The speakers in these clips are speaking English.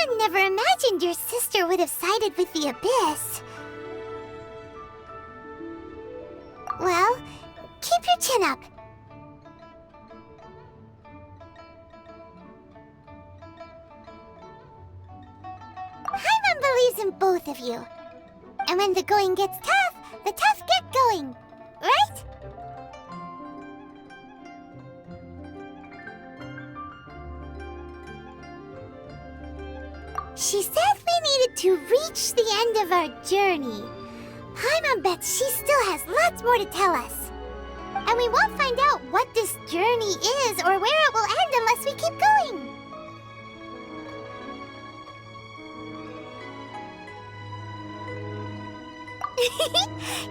Paimon never imagined your sister would have sided with the Abyss. Well, keep your chin up. Paimon believes in both of you. And when the going gets tough, the tough get going. Right? She said we needed to reach the end of our journey. Paimon bets she still has lots more to tell us. And we won't find out what this journey is or where it will end unless we keep going.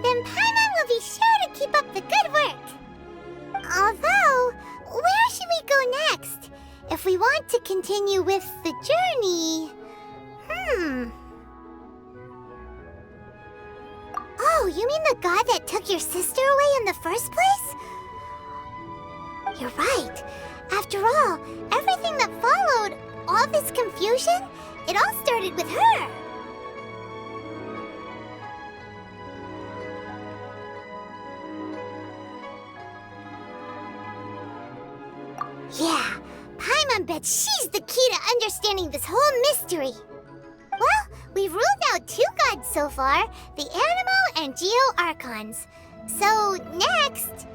Then Paimon will be sure to keep up the good work. Although, where should we go next? If we want to continue with the journey... Oh, you mean the god that took your sister away in the first place? You're right. After all, everything that followed, all this confusion, it all started with her. Yeah, Paimon bets she's the key to understanding this whole mystery. Well, we've ruled out 2 gods so far, the Animal and Geo-Archons. So, next...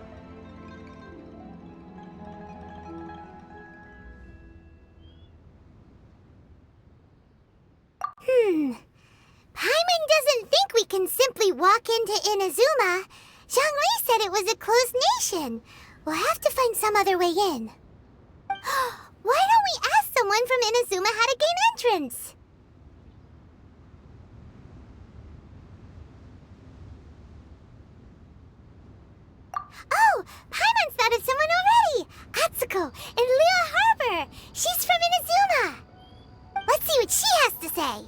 Paimon doesn't think we can simply walk into Inazuma. Zhongli said it was a closed nation. We'll have to find some other way in. Why don't we ask someone from Inazuma how to gain entrance? Oh, Paimon's thought of someone already! Atsuko in Liyue Harbor! She's from Inazuma! Let's see what she has to say!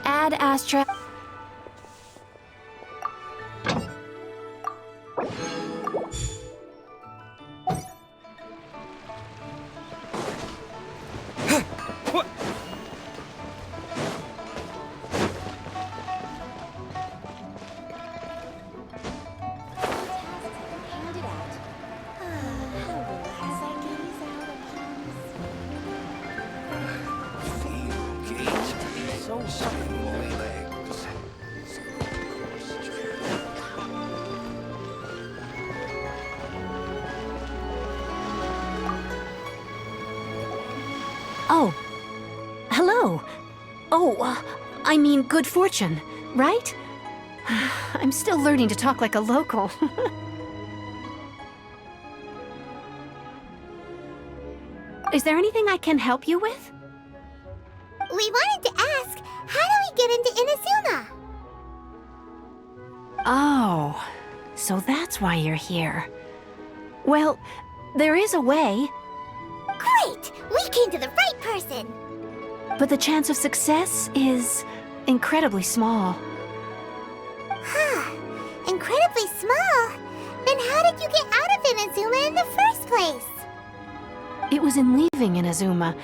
Ad Astra. Oh. Hello. Oh, I mean good fortune, right? I'm still learning to talk like a local. Is there anything I can help you with? We wanted to ask, how do we get into Inazuma? Oh, so that's why you're here. Well, there is a way. Great! We came to the right person! But the chance of success is incredibly small. Huh. Incredibly small? Then how did you get out of Inazuma in the first place? It was in leaving Inazuma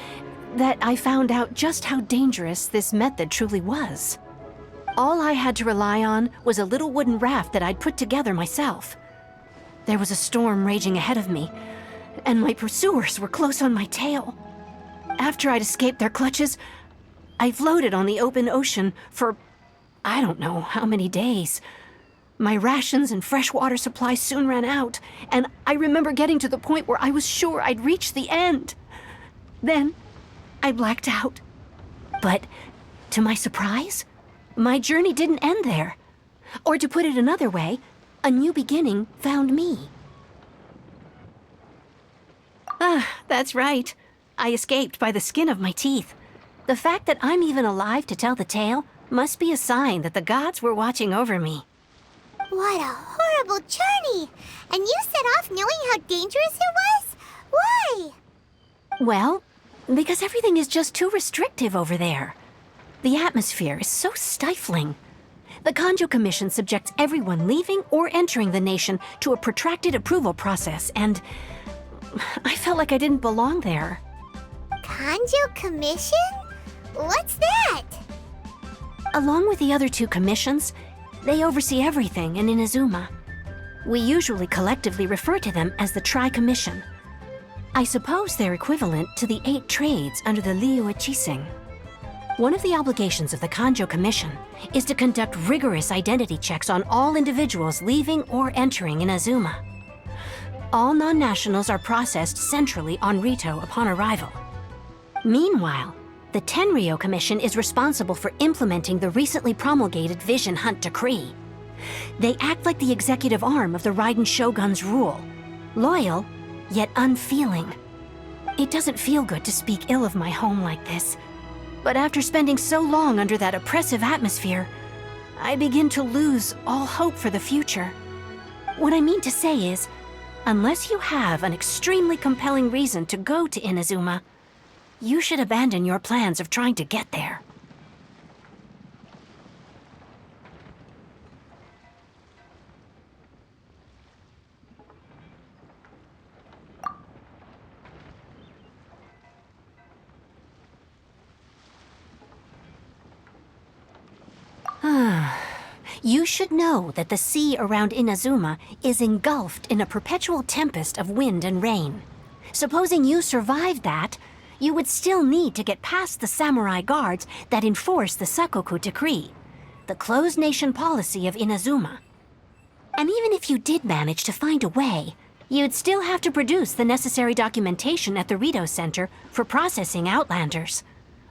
that I found out just how dangerous this method truly was. All I had to rely on was a little wooden raft that I'd put together myself. There was a storm raging ahead of me, and my pursuers were close on my tail. After I'd escaped their clutches, I floated on the open ocean for I don't know how many days. My rations and fresh water supply soon ran out, and I remember getting to the point where I was sure I'd reached the end. Then, I blacked out. But, to my surprise, My journey didn't end there. Or to put it another way, a new beginning found me. Ah, that's right. I escaped by the skin of my teeth. The fact that I'm even alive to tell the tale must be a sign that the gods were watching over me. What a horrible journey! And you set off knowing how dangerous it was? Why? Well, because everything is just too restrictive over there. The atmosphere is so stifling. The Kanjo Commission subjects everyone leaving or entering the nation to a protracted approval process, and I felt like I didn't belong there. Kanjo Commission? What's that? Along with the other two commissions, they oversee everything in Inazuma. We usually collectively refer to them as the Tri-Commission. I suppose they're equivalent to the 8 trades under the Liu Chising. One of the obligations of the Kanjo Commission is to conduct rigorous identity checks on all individuals leaving or entering Inazuma. All non-nationals are processed centrally on Rito upon arrival. Meanwhile, the Tenryo Commission is responsible for implementing the recently promulgated Vision Hunt Decree. They act like the executive arm of the Raiden Shogun's rule, loyal, yet unfeeling. It doesn't feel good to speak ill of my home like this, but after spending so long under that oppressive atmosphere, I begin to lose all hope for the future. What I mean to say is, unless you have an extremely compelling reason to go to Inazuma, you should abandon your plans of trying to get there. You should know that the sea around Inazuma is engulfed in a perpetual tempest of wind and rain. Supposing you survived that, you would still need to get past the samurai guards that enforce the Sakoku Decree, the closed nation policy of Inazuma. And even if you did manage to find a way, you'd still have to produce the necessary documentation at the Rito Center for processing Outlanders.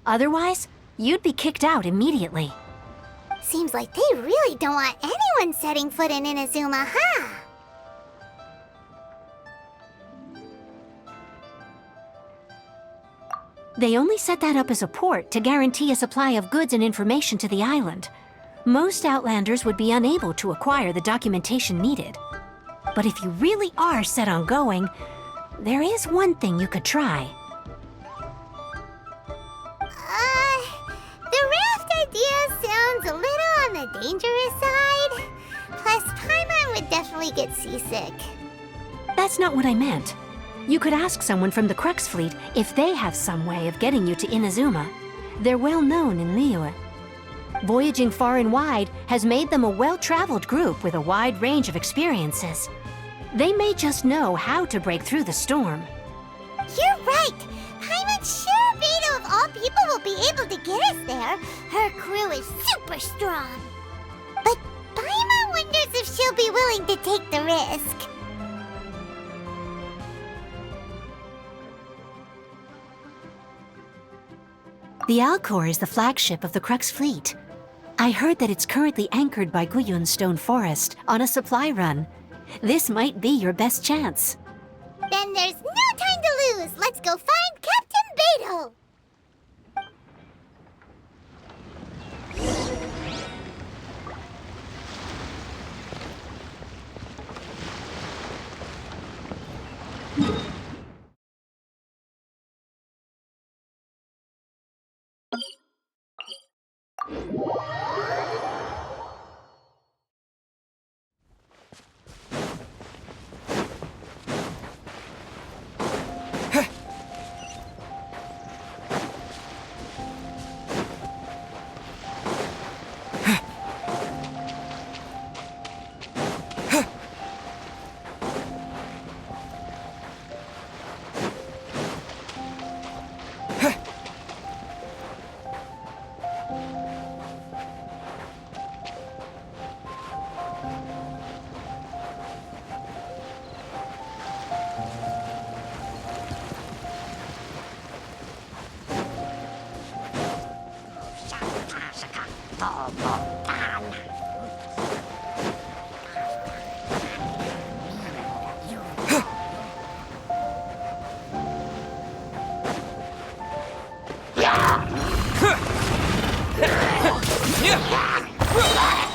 Otherwise, you'd be kicked out immediately. Seems like they really don't want anyone setting foot in Inazuma, huh? They only set that up as a port to guarantee a supply of goods and information to the island. Most Outlanders would be unable to acquire the documentation needed. But if you really are set on going, there is one thing you could try. The raft idea sounds a little on the dangerous side. Plus, Paimon would definitely get seasick. That's not what I meant. You could ask someone from the Crux Fleet if they have some way of getting you to Inazuma. They're well known in Liyue. Voyaging far and wide has made them a well-traveled group with a wide range of experiences. They may just know how to break through the storm. You're right! Paimon's sure Beto of all people will be able to get us there. Her crew is super strong. But Paimon wonders if she'll be willing to take the risk. The Alcor is the flagship of the Crux Fleet. I heard that it's currently anchored by Guyun Stone Forest on a supply run. This might be your best chance. Then there's no time to lose. Let's go find Captain Beto.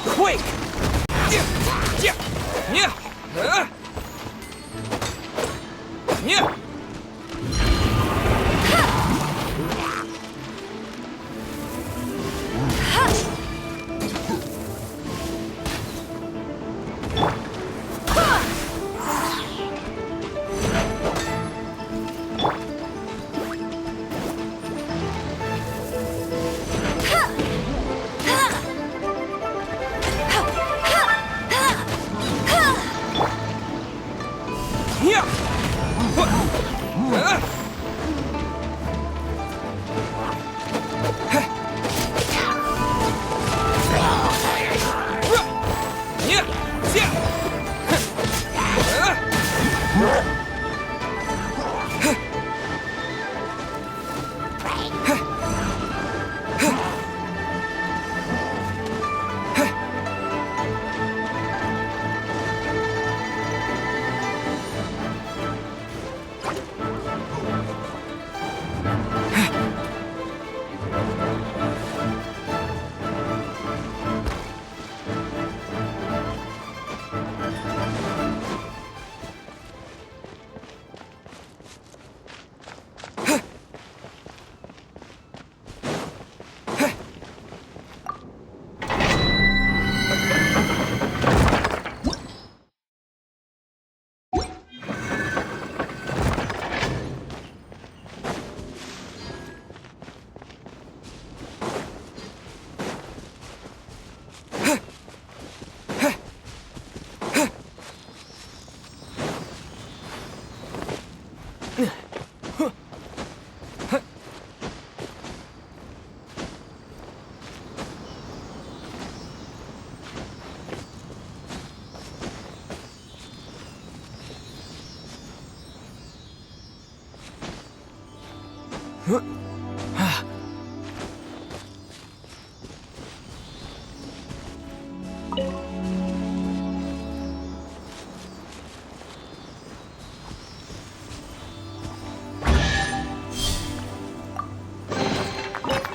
Quick!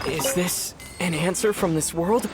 Is this an answer from this world?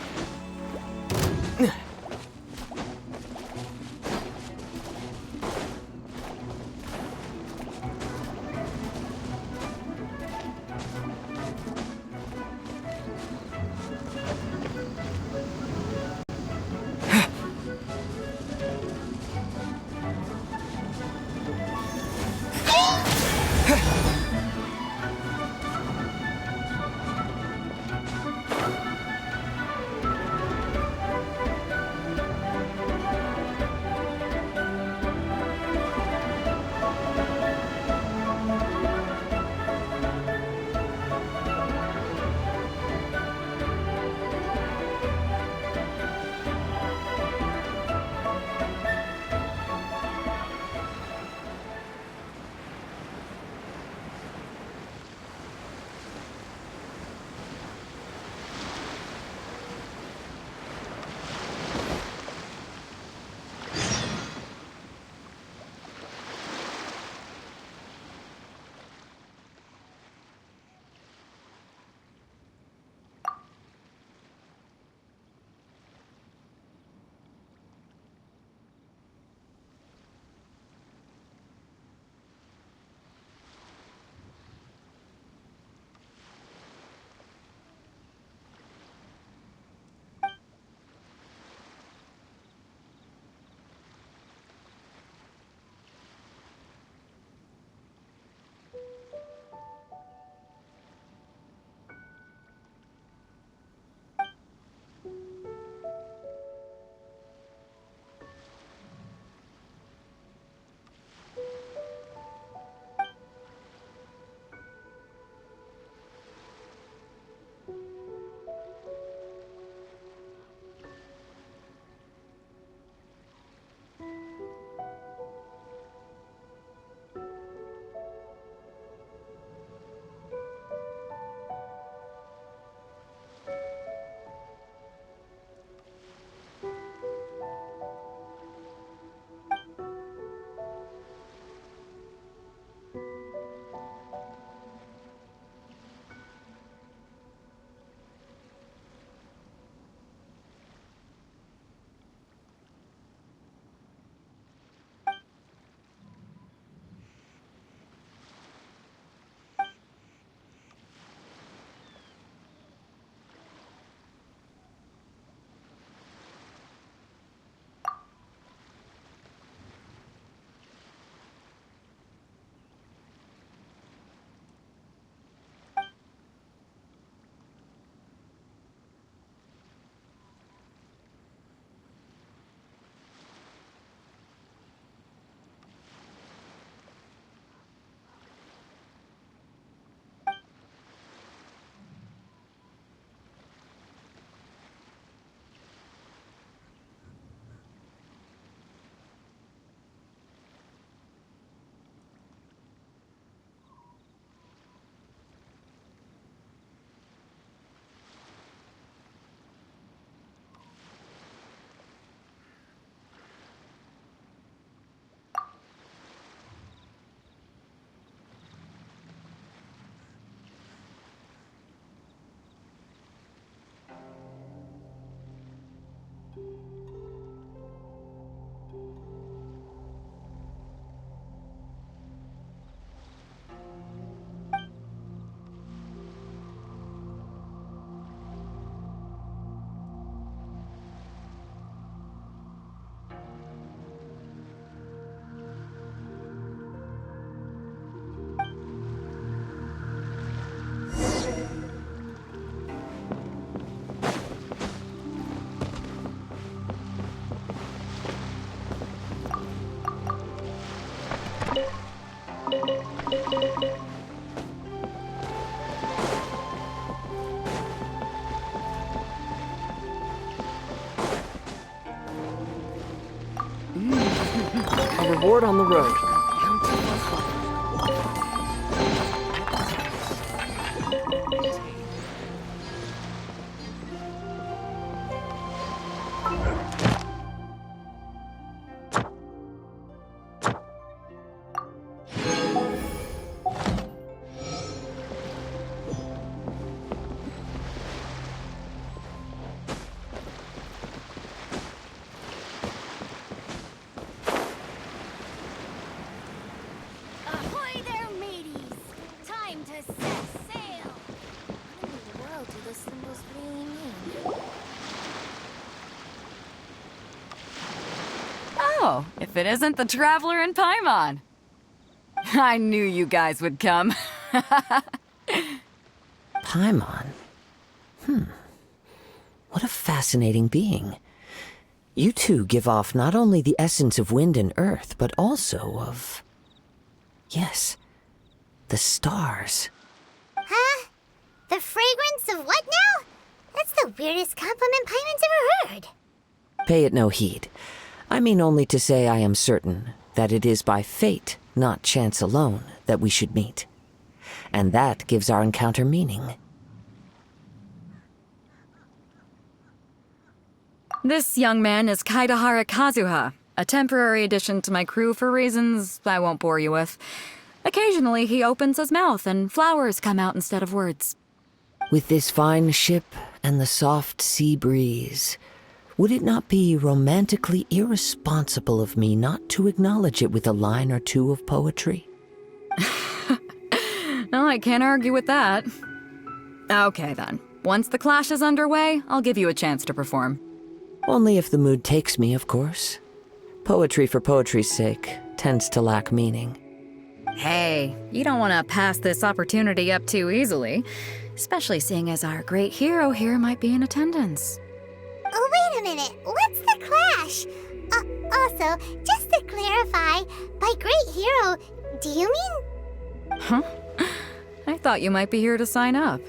report on the road. Ahoy there, mateys! Time to set sail! What in the world do those symbols really mean? Oh, if it isn't the Traveler and Paimon. I knew you guys would come. Paimon? What a fascinating being. You two give off not only the essence of wind and earth, but also of... yes, the stars. Huh? The fragrance of what now? That's the weirdest compliment Paimon's ever heard. Pay it no heed. I mean only to say I am certain that it is by fate, not chance alone, that we should meet. And that gives our encounter meaning. This young man is Kaidahara Kazuha, a temporary addition to my crew for reasons I won't bore you with. Occasionally he opens his mouth and flowers come out instead of words. With this fine ship and the soft sea breeze, would it not be romantically irresponsible of me not to acknowledge it with a line or two of poetry? No, I can't argue with that. Okay then. Once the clash is underway, I'll give you a chance to perform. Only if the mood takes me, of course. Poetry for poetry's sake tends to lack meaning. Hey, you don't want to pass this opportunity up too easily, especially seeing as our great hero here might be in attendance. Oh, wait a minute. What's the clash? Also, just to clarify, by great hero, do you mean? Huh? I thought you might be here to sign up.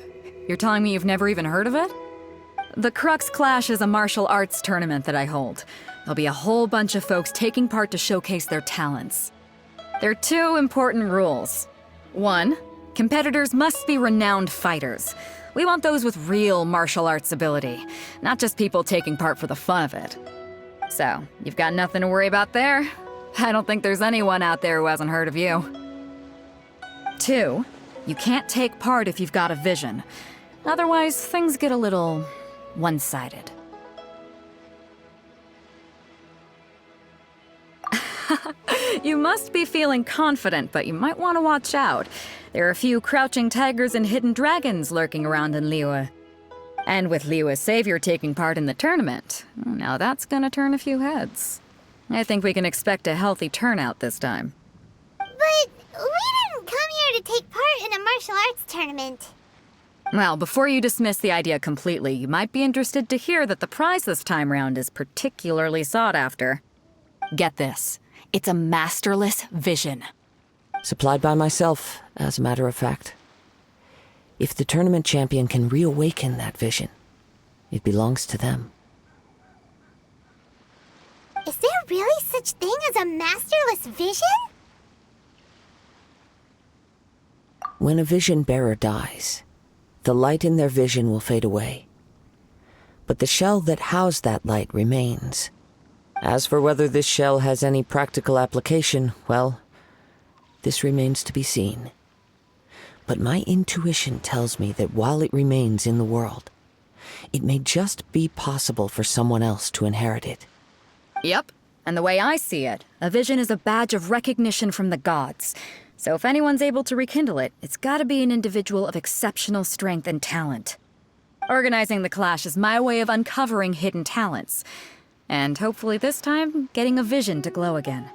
You're telling me you've never even heard of it? The Crux Clash is a martial arts tournament that I hold. There'll be a whole bunch of folks taking part to showcase their talents. There are two important rules. One, competitors must be renowned fighters. We want those with real martial arts ability, not just people taking part for the fun of it. So, you've got nothing to worry about there. I don't think there's anyone out there who hasn't heard of you. Two, you can't take part if you've got a vision. Otherwise, things get a little one-sided. You must be feeling confident, but you might want to watch out. There are a few crouching tigers and hidden dragons lurking around in Liyue. And with Liyue's savior taking part in the tournament, now that's gonna turn a few heads. I think we can expect a healthy turnout this time. But we didn't come here to take part in a martial arts tournament. Well, before you dismiss the idea completely, you might be interested to hear that the prize this time round is particularly sought after. Get this. It's a masterless vision. Supplied by myself, as a matter of fact. If the tournament champion can reawaken that vision, it belongs to them. Is there really such thing as a masterless vision? When a vision bearer dies, the light in their vision will fade away. But the shell that housed that light remains. As for whether this shell has any practical application, well, this remains to be seen. But my intuition tells me that while it remains in the world, it may just be possible for someone else to inherit it. Yep. And the way I see it, a vision is a badge of recognition from the gods. So if anyone's able to rekindle it, it's gotta be an individual of exceptional strength and talent. Organizing the clash is my way of uncovering hidden talents. And hopefully this time, getting a vision to glow again.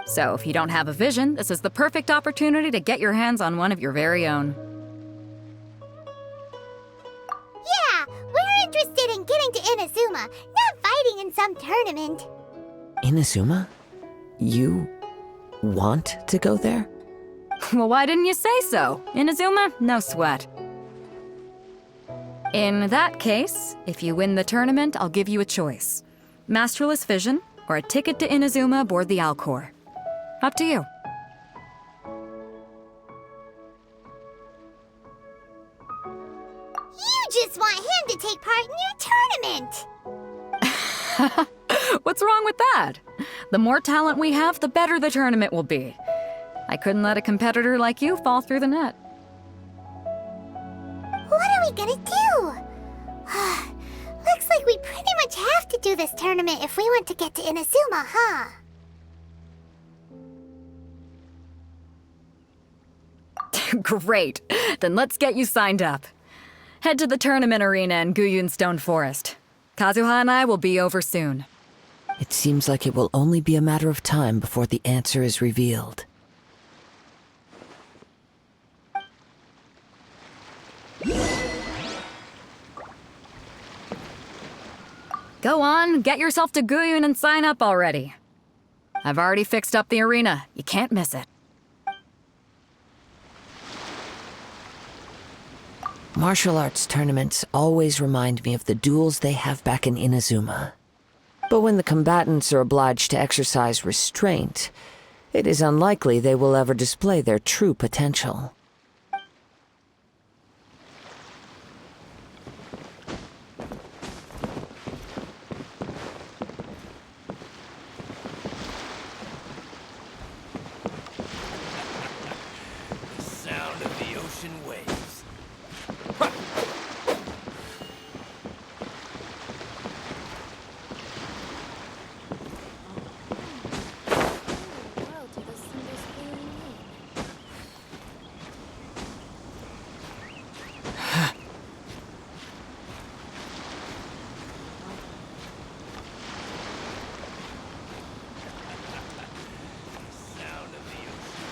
So if you don't have a vision, this is the perfect opportunity to get your hands on one of your very own. Yeah, we're interested in getting to Inazuma, not fighting in some tournament. Inazuma? You want to go there? Well, why didn't you say so? Inazuma? No sweat. In that case, if you win the tournament, I'll give you a choice. Masterless Vision, or a ticket to Inazuma aboard the Alcor. Up to you. You just want him to take part in your tournament! What's wrong with that? The more talent we have, the better the tournament will be. I couldn't let a competitor like you fall through the net. What are we gonna do? Looks like we pretty much have to do this tournament if we want to get to Inazuma, huh? Great. Then let's get you signed up. Head to the tournament arena in Guyun Stone Forest. Kazuha and I will be over soon. It seems like it will only be a matter of time before the answer is revealed. Go on, get yourself to Guyun and sign up already. I've already fixed up the arena. You can't miss it. Martial arts tournaments always remind me of the duels they have back in Inazuma. But when the combatants are obliged to exercise restraint, it is unlikely they will ever display their true potential. Sound of the ocean waves. World do the symbols really mean? Sound of the ocean.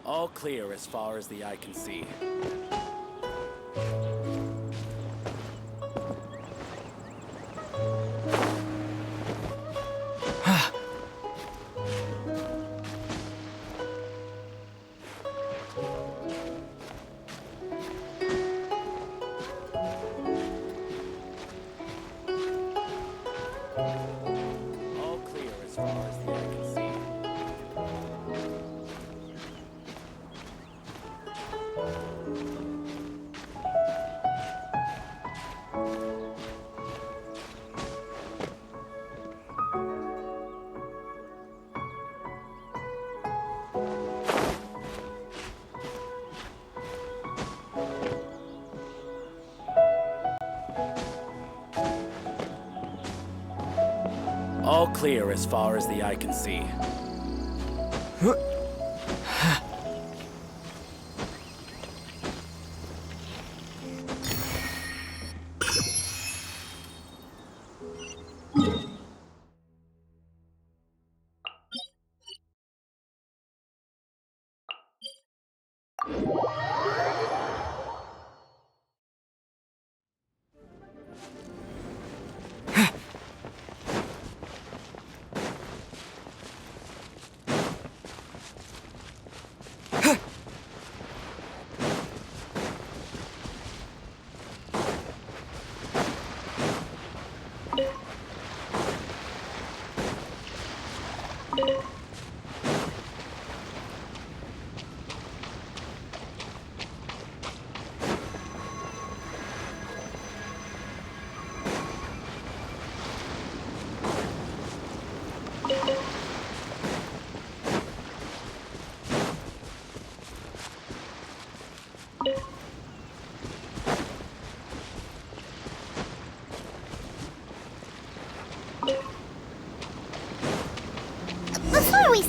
All clear as far as the eye can see. All clear as far as the eye can see. All clear as far as the eye can see.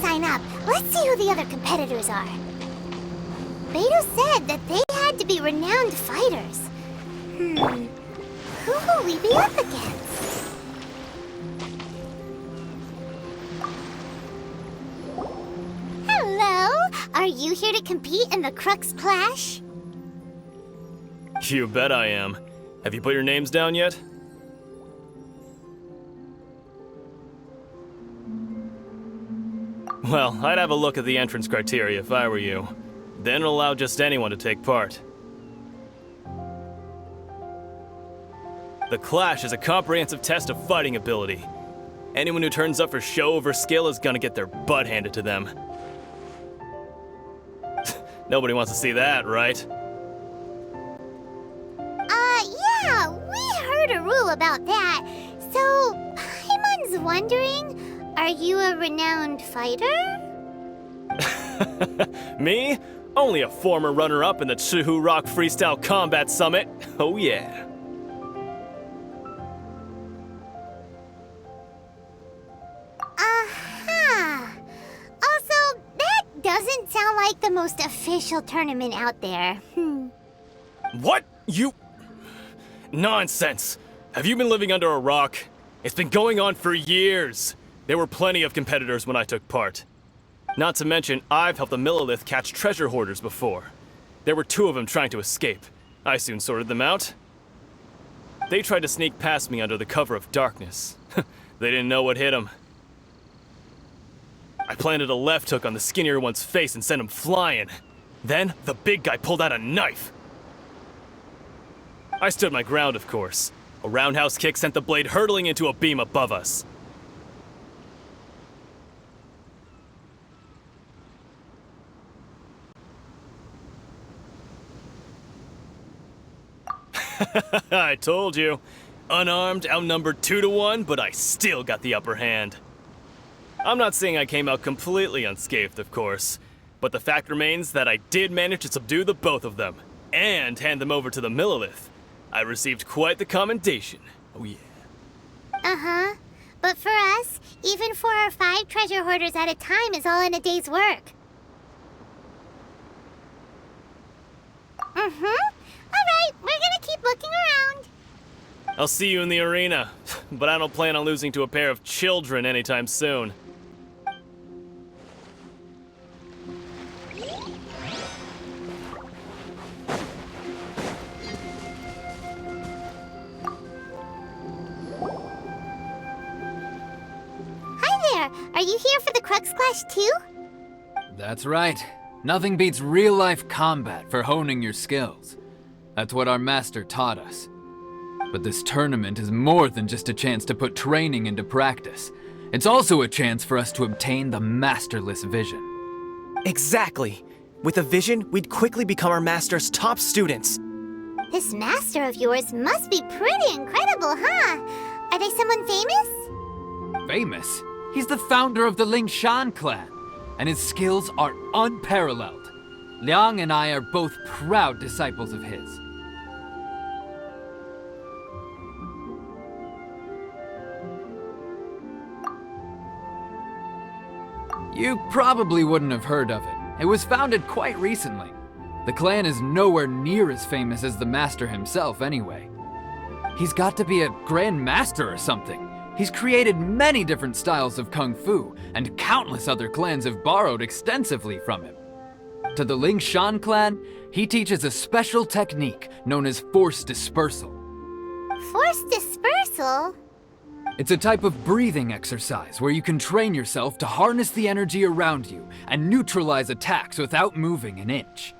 sign up. Let's see who the other competitors are. Beto said that they had to be renowned fighters. Who will we be up against? Hello? Are you here to compete in the Crux Clash? You bet I am. Have you put your names down yet? Well, I'd have a look at the entrance criteria if I were you. Then allow just anyone to take part. The Clash is a comprehensive test of fighting ability. Anyone who turns up for show over skill is gonna get their butt handed to them. Nobody wants to see that, right? Yeah, we heard a rule about that. So, Paimon's wondering, are you a renowned fighter? Me? Only a former runner-up in the Chihu Rock Freestyle Combat Summit. Oh yeah. Also, that doesn't sound like the most official tournament out there. What? You... Nonsense. Have you been living under a rock? It's been going on for years. There were plenty of competitors when I took part. Not to mention, I've helped the Millilith catch treasure hoarders before. There were 2 of them trying to escape. I soon sorted them out. They tried to sneak past me under the cover of darkness. They didn't know what hit them. I planted a left hook on the skinnier one's face and sent him flying. Then, the big guy pulled out a knife. I stood my ground, of course. A roundhouse kick sent the blade hurtling into a beam above us. I told you. Unarmed, outnumbered 2 to 1, but I still got the upper hand. I'm not saying I came out completely unscathed, of course, but the fact remains that I did manage to subdue the both of them, and hand them over to the Millilith. I received quite the commendation. Oh yeah. Uh-huh. But for us, even 4 or 5 treasure hoarders at a time is all in a day's work. Alright, we're gonna keep looking around. I'll see you in the arena, but I don't plan on losing to a pair of children anytime soon. Are you here for the Crux Clash too? That's right. Nothing beats real-life combat for honing your skills. That's what our master taught us. But this tournament is more than just a chance to put training into practice. It's also a chance for us to obtain the masterless vision. Exactly. With a vision, we'd quickly become our master's top students. This master of yours must be pretty incredible, huh? Are they someone famous? Famous? He's the founder of the Lingshan clan, and his skills are unparalleled. Liang and I are both proud disciples of his. You probably wouldn't have heard of it. It was founded quite recently. The clan is nowhere near as famous as the master himself anyway. He's got to be a grand master or something. He's created many different styles of kung fu, and countless other clans have borrowed extensively from him. To the Lingshan clan, he teaches a special technique known as force dispersal. Force dispersal? It's a type of breathing exercise where you can train yourself to harness the energy around you and neutralize attacks without moving an inch.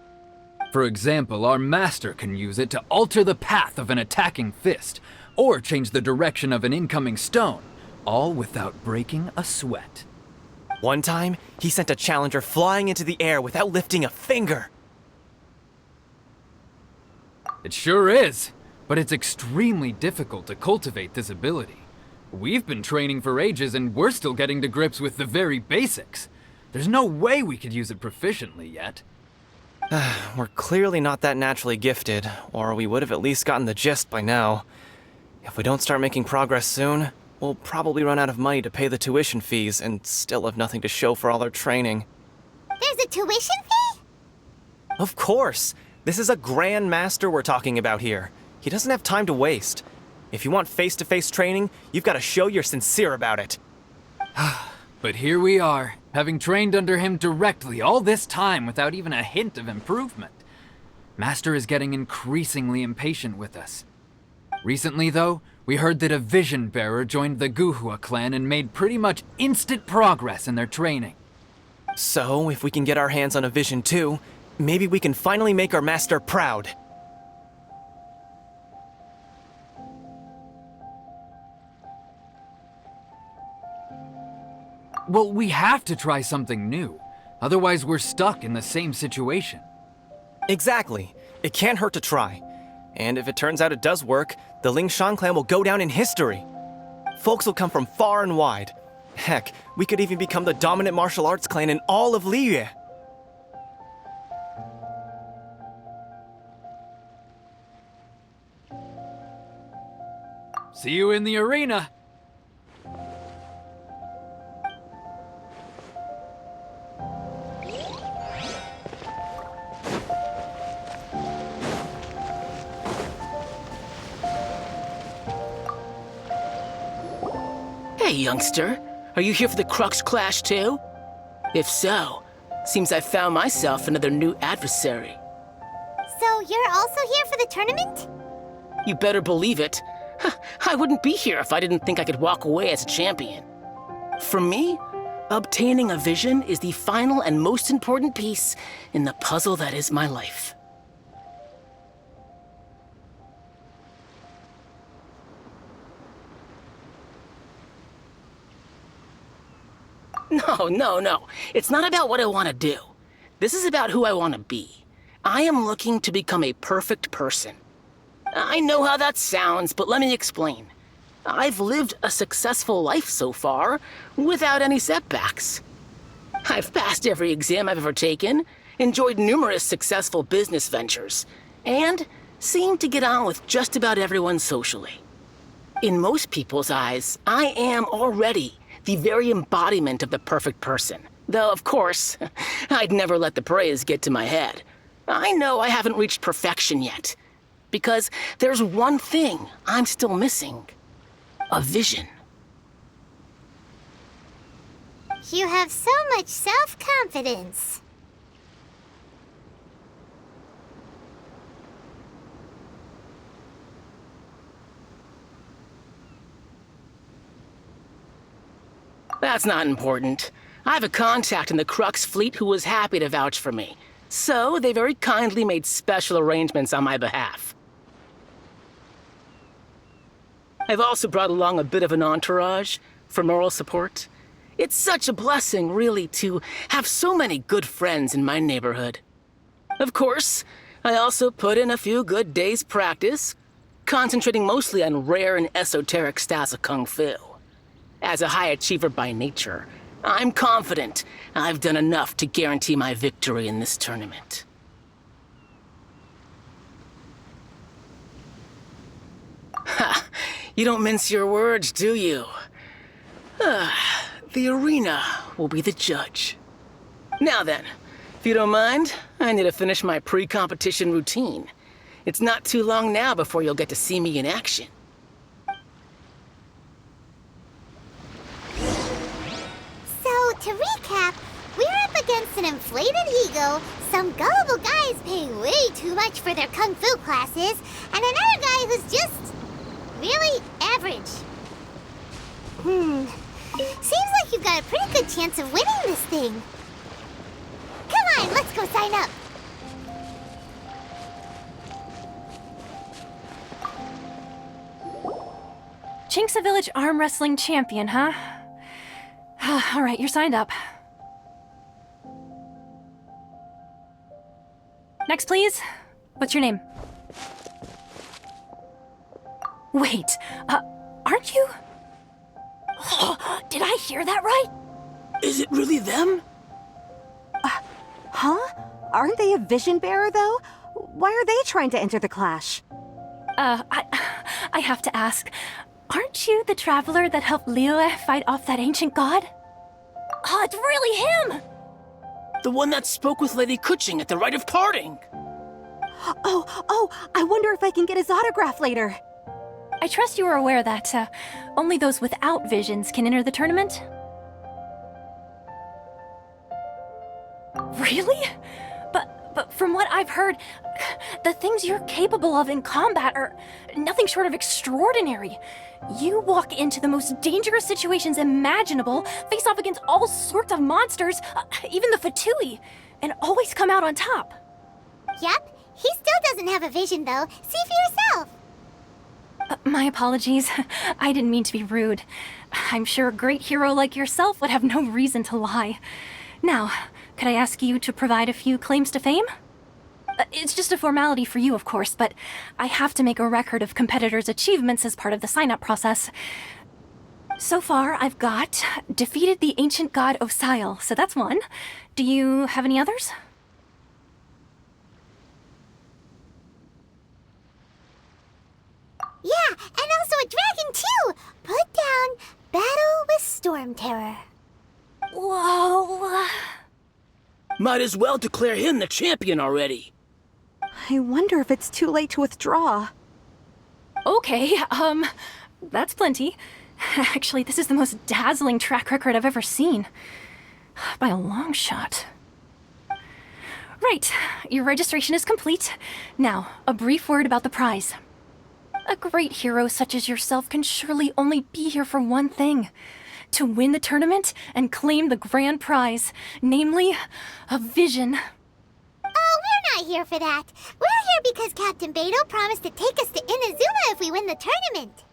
For example, our master can use it to alter the path of an attacking fist, or change the direction of an incoming stone, all without breaking a sweat. One time, he sent a challenger flying into the air without lifting a finger. It sure is, but it's extremely difficult to cultivate this ability. We've been training for ages and we're still getting to grips with the very basics. There's no way we could use it proficiently yet. We're clearly not that naturally gifted, or we would have at least gotten the gist by now. If we don't start making progress soon, We'll probably run out of money to pay the tuition fees and still have nothing to show for all our training. There's a tuition fee? Of course! This is a Grand Master we're talking about here. He doesn't have time to waste. If you want face-to-face training, you've got to show you're sincere about it. But here we are, having trained under him directly all this time without even a hint of improvement. Master is getting increasingly impatient with us. Recently, though, we heard that a Vision Bearer joined the Guhua clan and made pretty much instant progress in their training. So, if we can get our hands on a Vision too, maybe we can finally make our master proud. Well, we have to try something new. Otherwise, we're stuck in the same situation. Exactly. It can't hurt to try. And if it turns out it does work, the Lingshan clan will go down in history. Folks will come from far and wide. Heck, we could even become the dominant martial arts clan in all of Liyue. See you in the arena! Hey, youngster. Are you here for the Crux Clash too? If so, seems I found myself another new adversary. So you're also here for the tournament? You better believe it. I wouldn't be here if I didn't think I could walk away as a champion. For me, obtaining a vision is the final and most important piece in the puzzle that is my life. No. It's not about what I want to do. This is about who I want to be. I am looking to become a perfect person. I know how that sounds, but let me explain. I've lived a successful life so far, without any setbacks. I've passed every exam I've ever taken, enjoyed numerous successful business ventures, and seem to get on with just about everyone socially. In most people's eyes, I am already the very embodiment of the perfect person. Though, of course, I'd never let the praise get to my head. I know I haven't reached perfection yet, because there's one thing I'm still missing. A vision. You have so much self-confidence. That's not important. I have a contact in the Crux fleet who was happy to vouch for me. So they very kindly made special arrangements on my behalf. I've also brought along a bit of an entourage for moral support. It's such a blessing, really, to have so many good friends in my neighborhood. Of course, I also put in a few good days' practice, concentrating mostly on rare and esoteric styles of Kung Fu. As a high achiever by nature, I'm confident I've done enough to guarantee my victory in this tournament. Ha! You don't mince your words, do you? The arena will be the judge. Now then, if you don't mind, I need to finish my pre-competition routine. It's not too long now before you'll get to see me in action. So, to recap, we're up against an inflated ego, some gullible guys paying way too much for their kung fu classes, and another guy who's just really average. Seems like you've got a pretty good chance of winning this thing. Come on, let's go sign up. Chinksa Village Arm Wrestling Champion, huh? All right, you're signed up. Next, please. What's your name? Wait, aren't you? Did I hear that right? Is it really them? Huh? Aren't they a vision bearer, though? Why are they trying to enter the clash? I have to ask, Aren't you the traveler that helped Liyue fight off that ancient god? Oh, it's really him! The one that spoke with Lady Kuching at the rite of parting. Oh, I wonder if I can get his autograph later. I trust you are aware that only those without visions can enter the tournament? Really? But from what I've heard, the things you're capable of in combat are nothing short of extraordinary. You walk into the most dangerous situations imaginable, face off against all sorts of monsters, even the Fatui, and always come out on top. Yep, he still doesn't have a vision though. See for yourself. My apologies. I didn't mean to be rude. I'm sure a great hero like yourself would have no reason to lie. Now, could I ask you to provide a few claims to fame? It's just a formality for you, of course, but I have to make a record of competitors' achievements as part of the sign-up process. So far, I've got defeated the ancient god Osile, so that's one. Do you have any others? Yeah, and also a dragon too! Put down Battle with Storm Terror. Whoa. Might as well declare him the champion already. I wonder if it's too late to withdraw. Okay, that's plenty. Actually, this is the most dazzling track record I've ever seen. By a long shot. Right, your registration is complete. Now, a brief word about the prize. A great hero such as yourself can surely only be here for one thing. To win the tournament and claim the grand prize, namely, a vision. Oh, we're not here for that. We're here because Captain Beto promised to take us to Inazuma if we win the tournament.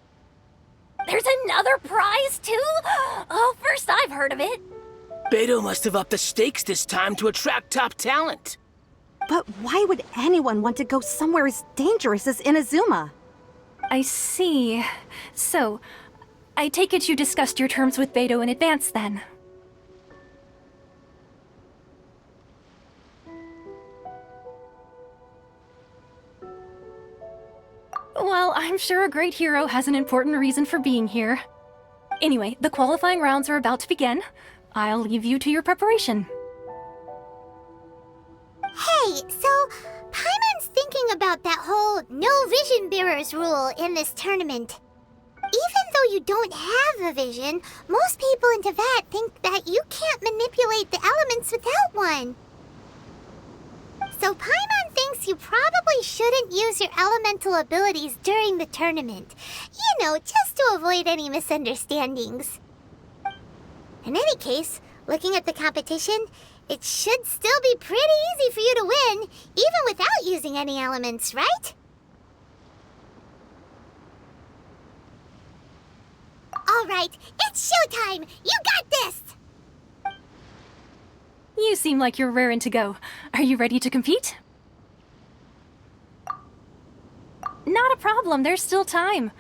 There's another prize, too? Oh, first I've heard of it. Beto must have upped the stakes this time to attract top talent. But why would anyone want to go somewhere as dangerous as Inazuma? I see. So, I take it you discussed your terms with Beto in advance, then? Well, I'm sure a great hero has an important reason for being here. Anyway, the qualifying rounds are about to begin. I'll leave you to your preparation. Hey, so Paimon's thinking about that whole no vision bearers rule in this tournament. Even though you don't have a vision, most people in Teyvat think that you can't manipulate the elements without one. So Paimon thinks you probably shouldn't use your elemental abilities during the tournament. You know, just to avoid any misunderstandings. In any case, looking at the competition, it should still be pretty easy for you to win, even without using any elements, right? All right, it's showtime! You got this! You seem like you're raring to go. Are you ready to compete? Not a problem, there's still time.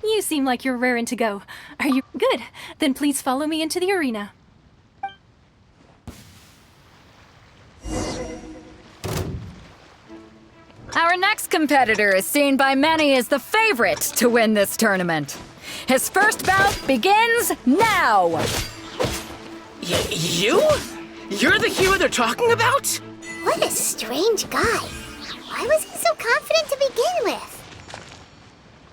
You seem like you're raring to go. Are you good? Then please follow me into the arena. Our next competitor is seen by many as the favorite to win this tournament. His first bout begins now! You? You're the hero they're talking about? What a strange guy. Why was he so confident to begin with?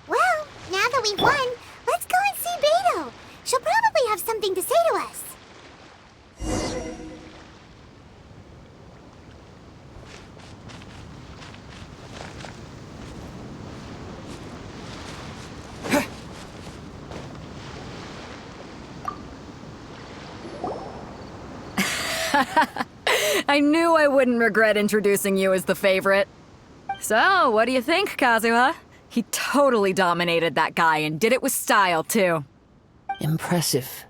Well, now that we've won, let's go and see Beto. She'll probably have something to say to us. I knew I wouldn't regret introducing you as the favorite. So, what do you think, Kazuha? He totally dominated that guy and did it with style, too. Impressive.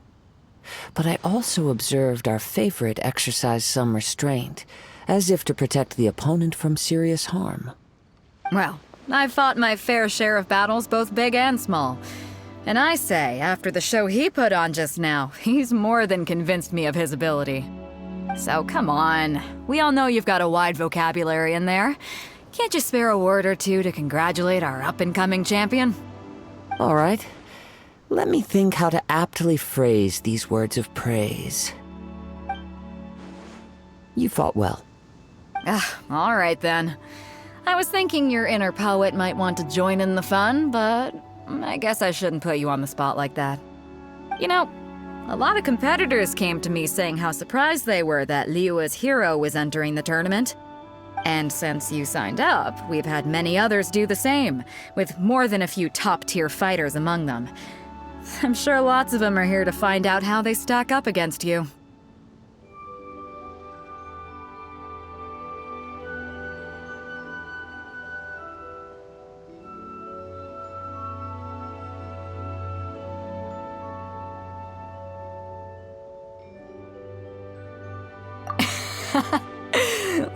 But I also observed our favorite exercise some restraint, as if to protect the opponent from serious harm. Well, I've fought my fair share of battles, both big and small. And I say, after the show he put on just now, he's more than convinced me of his ability. So come on, we all know you've got a wide vocabulary in there. Can't you spare a word or two to congratulate our up-and-coming champion? All right. Let me think how to aptly phrase these words of praise. You fought well. All right then. I was thinking your inner poet might want to join in the fun, but I guess I shouldn't put you on the spot like that. You know, a lot of competitors came to me saying how surprised they were that Liyue's hero was entering the tournament. And since you signed up, we've had many others do the same, with more than a few top-tier fighters among them. I'm sure lots of them are here to find out how they stack up against you.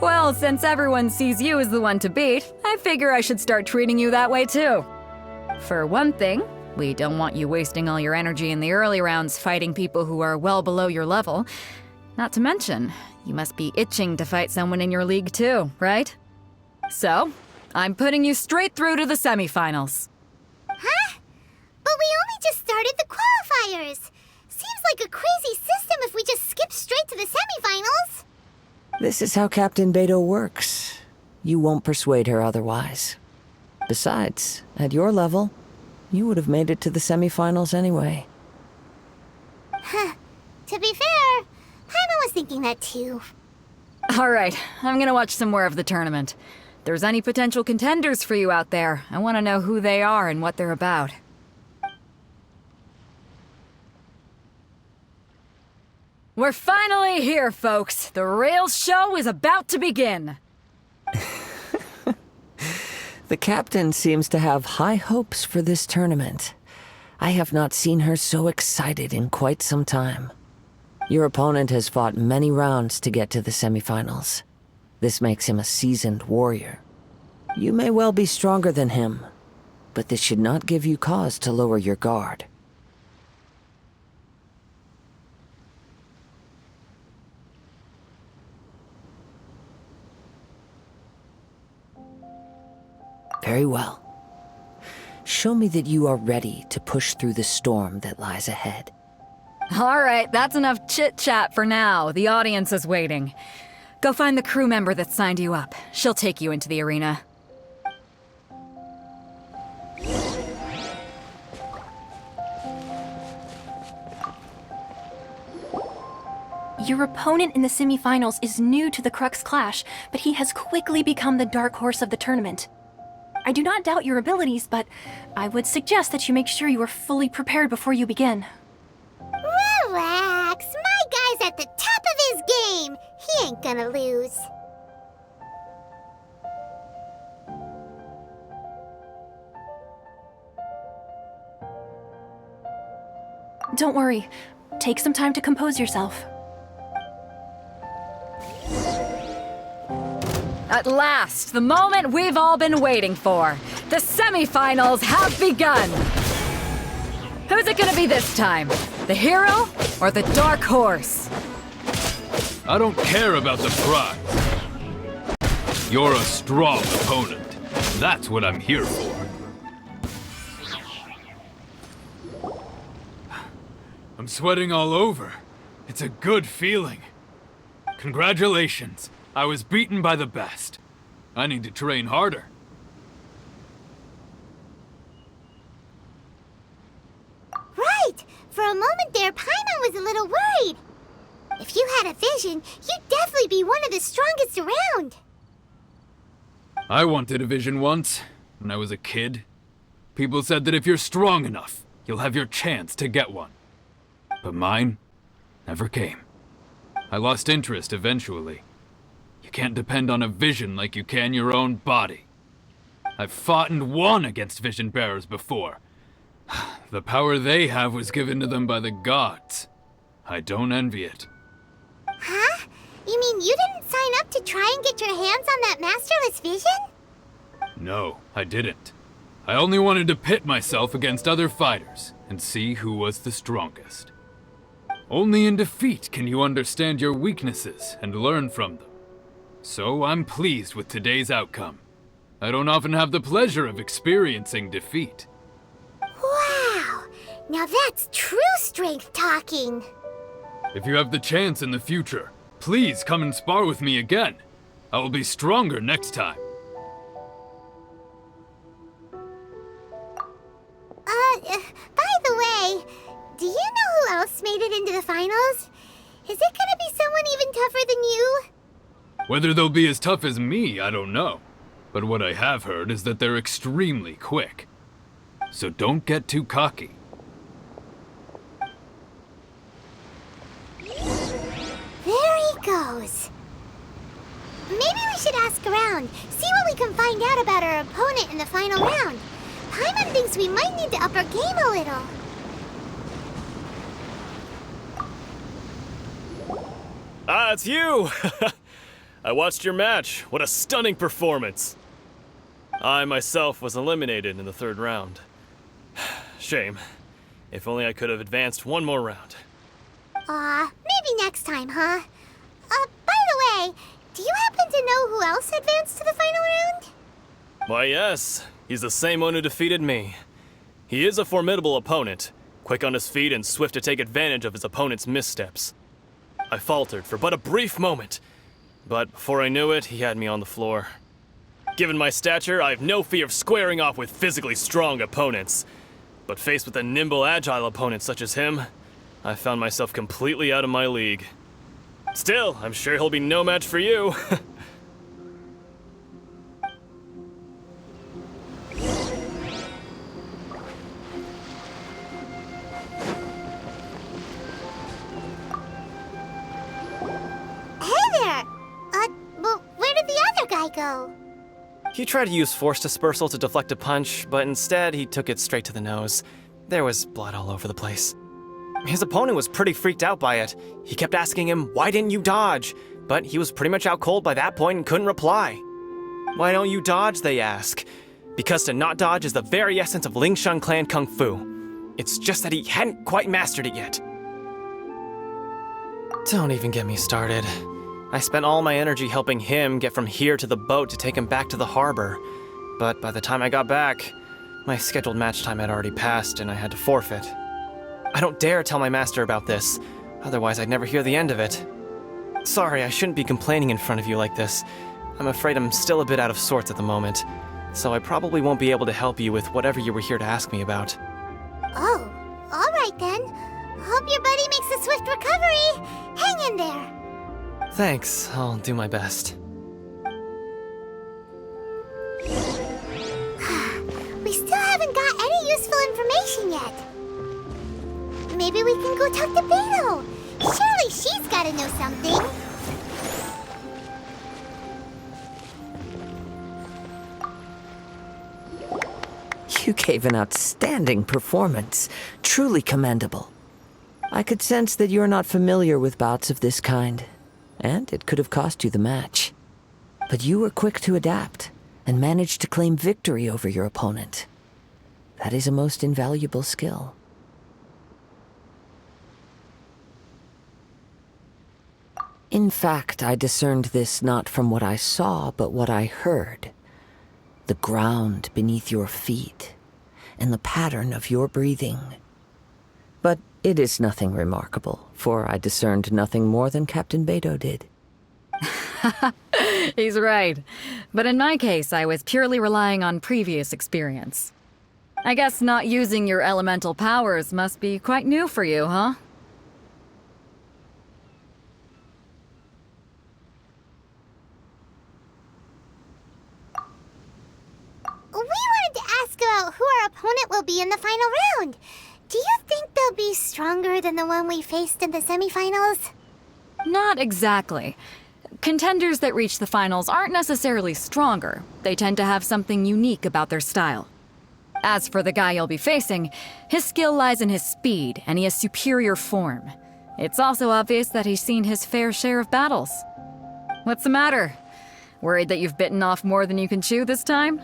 Well, since everyone sees you as the one to beat, I figure I should start treating you that way too. For one thing, we don't want you wasting all your energy in the early rounds fighting people who are well below your level. Not to mention, you must be itching to fight someone in your league too, right? So, I'm putting you straight through to the semifinals. Huh? But we only just started the qualifiers. Seems like a crazy system if we just skip straight to the semifinals. This is how Captain Beto works. You won't persuade her otherwise. Besides, at your level, you would have made it to the semifinals anyway. Huh. To be fair, Paimon was thinking that too. Alright, I'm gonna watch some more of the tournament. If there's any potential contenders for you out there, I want to know who they are and what they're about. We're finally here, folks. The Rails show is about to begin. The captain seems to have high hopes for this tournament. I have not seen her so excited in quite some time. Your opponent has fought many rounds to get to the semifinals. This makes him a seasoned warrior. You may well be stronger than him, but this should not give you cause to lower your guard. Very well. Show me that you are ready to push through the storm that lies ahead. Alright, that's enough chit-chat for now. The audience is waiting. Go find the crew member that signed you up. She'll take you into the arena. Your opponent in the semifinals is new to the Crux Clash, but he has quickly become the dark horse of the tournament. I do not doubt your abilities, but I would suggest that you make sure you are fully prepared before you begin. Relax. My guy's at the top of his game. He ain't gonna lose. Don't worry. Take some time to compose yourself. At last, the moment we've all been waiting for. The semifinals have begun. Who's it gonna be this time? The hero or the dark horse? I don't care about the prize. You're a strong opponent. That's what I'm here for. I'm sweating all over. It's a good feeling. Congratulations. I was beaten by the best. I need to train harder. Right! For a moment there, Paimon was a little worried. If you had a vision, you'd definitely be one of the strongest around. I wanted a vision once, when I was a kid. People said that if you're strong enough, you'll have your chance to get one. But mine never came. I lost interest eventually. You can't depend on a vision like you can your own body. I've fought and won against vision bearers before. The power they have was given to them by the gods. I don't envy it. Huh? You mean you didn't sign up to try and get your hands on that masterless vision? No, I didn't. I only wanted to pit myself against other fighters and see who was the strongest. Only in defeat can you understand your weaknesses and learn from them. So I'm pleased with today's outcome. I don't often have the pleasure of experiencing defeat. Wow! Now that's true strength talking. If you have the chance in the future, please come and spar with me again. I will be stronger next time. By the way, do you know who else made it into the finals? Is it gonna be someone even tougher than you? Whether they'll be as tough as me, I don't know. But what I have heard is that they're extremely quick. So don't get too cocky. There he goes. Maybe we should ask around, see what we can find out about our opponent in the final round. Paimon thinks we might need to up our game a little. Ah, it's you! I watched your match. What a stunning performance. I myself was eliminated in the third round. Shame. If only I could have advanced one more round. Maybe next time, huh? By the way, do you happen to know who else advanced to the final round? Why, yes. He's the same one who defeated me. He is a formidable opponent, quick on his feet and swift to take advantage of his opponent's missteps. I faltered for but a brief moment, but before I knew it, he had me on the floor. Given my stature, I have no fear of squaring off with physically strong opponents. But faced with a nimble, agile opponent such as him, I found myself completely out of my league. Still, I'm sure he'll be no match for you. Where did the other guy go? He tried to use force dispersal to deflect a punch, but instead he took it straight to the nose. There was blood all over the place. His opponent was pretty freaked out by it. He kept asking him, "Why didn't you dodge?" But he was pretty much out cold by that point and couldn't reply. "Why don't you dodge?" they ask. Because to not dodge is the very essence of Lingshan clan kung fu. It's just that he hadn't quite mastered it yet. Don't even get me started. I spent all my energy helping him get from here to the boat to take him back to the harbor. But by the time I got back, my scheduled match time had already passed and I had to forfeit. I don't dare tell my master about this, otherwise I'd never hear the end of it. Sorry, I shouldn't be complaining in front of you like this. I'm afraid I'm still a bit out of sorts at the moment, so I probably won't be able to help you with whatever you were here to ask me about. Oh, alright then. Hope your buddy makes a swift recovery. Hang in there. Thanks, I'll do my best. We still haven't got any useful information yet. Maybe we can go talk to Beto. Surely she's gotta know something. You gave an outstanding performance. Truly commendable. I could sense that you're not familiar with bouts of this kind, and it could have cost you the match. But you were quick to adapt and managed to claim victory over your opponent. That is a most invaluable skill. In fact, I discerned this not from what I saw, but what I heard. The ground beneath your feet, and the pattern of your breathing. But it is nothing remarkable, for I discerned nothing more than Captain Beto did. He's right. But in my case, I was purely relying on previous experience. I guess not using your elemental powers must be quite new for you, huh? We wanted to ask about who our opponent will be in the final round. Do you think they'll be stronger than the one we faced in the semifinals? Not exactly. Contenders that reach the finals aren't necessarily stronger. They tend to have something unique about their style. As for the guy you'll be facing, his skill lies in his speed, and he has superior form. It's also obvious that he's seen his fair share of battles. What's the matter? Worried that you've bitten off more than you can chew this time?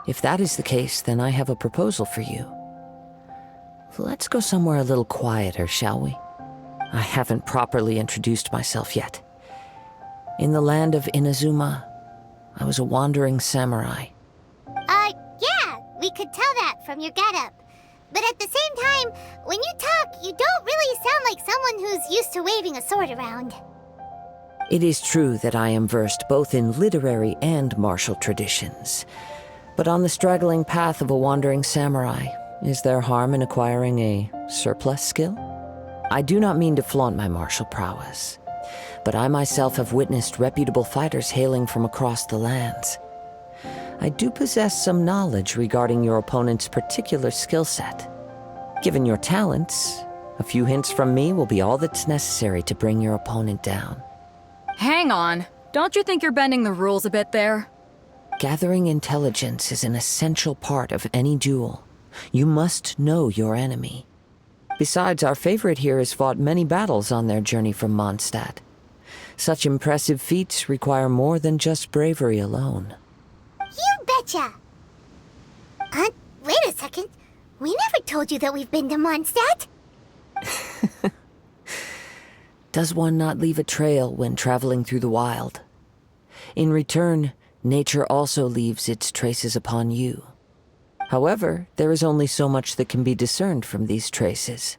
If that is the case, then I have a proposal for you. Let's go somewhere a little quieter, shall we? I haven't properly introduced myself yet. In the land of Inazuma, I was a wandering samurai. Yeah, we could tell that from your getup. But at the same time, when you talk, you don't really sound like someone who's used to waving a sword around. It is true that I am versed both in literary and martial traditions. But on the straggling path of a wandering samurai, is there harm in acquiring a surplus skill? I do not mean to flaunt my martial prowess, but I myself have witnessed reputable fighters hailing from across the lands. I do possess some knowledge regarding your opponent's particular skill set. Given your talents, a few hints from me will be all that's necessary to bring your opponent down. Hang on. Don't you think you're bending the rules a bit there? Gathering intelligence is an essential part of any duel. You must know your enemy. Besides, our favorite here has fought many battles on their journey from Mondstadt. Such impressive feats require more than just bravery alone. You betcha! Wait a second. We never told you that we've been to Mondstadt. Does one not leave a trail when traveling through the wild? In return, nature also leaves its traces upon you. However, there is only so much that can be discerned from these traces.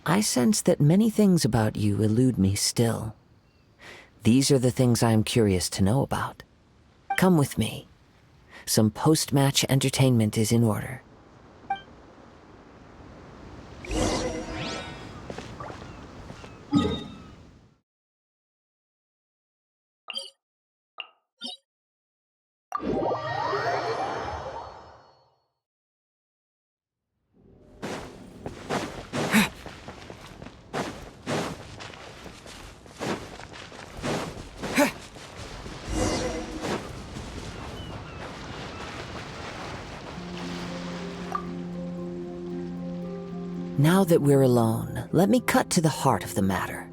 I sense that many things about you elude me still. These are the things I am curious to know about. Come with me. Some post-match entertainment is in order. Now that we're alone, let me cut to the heart of the matter.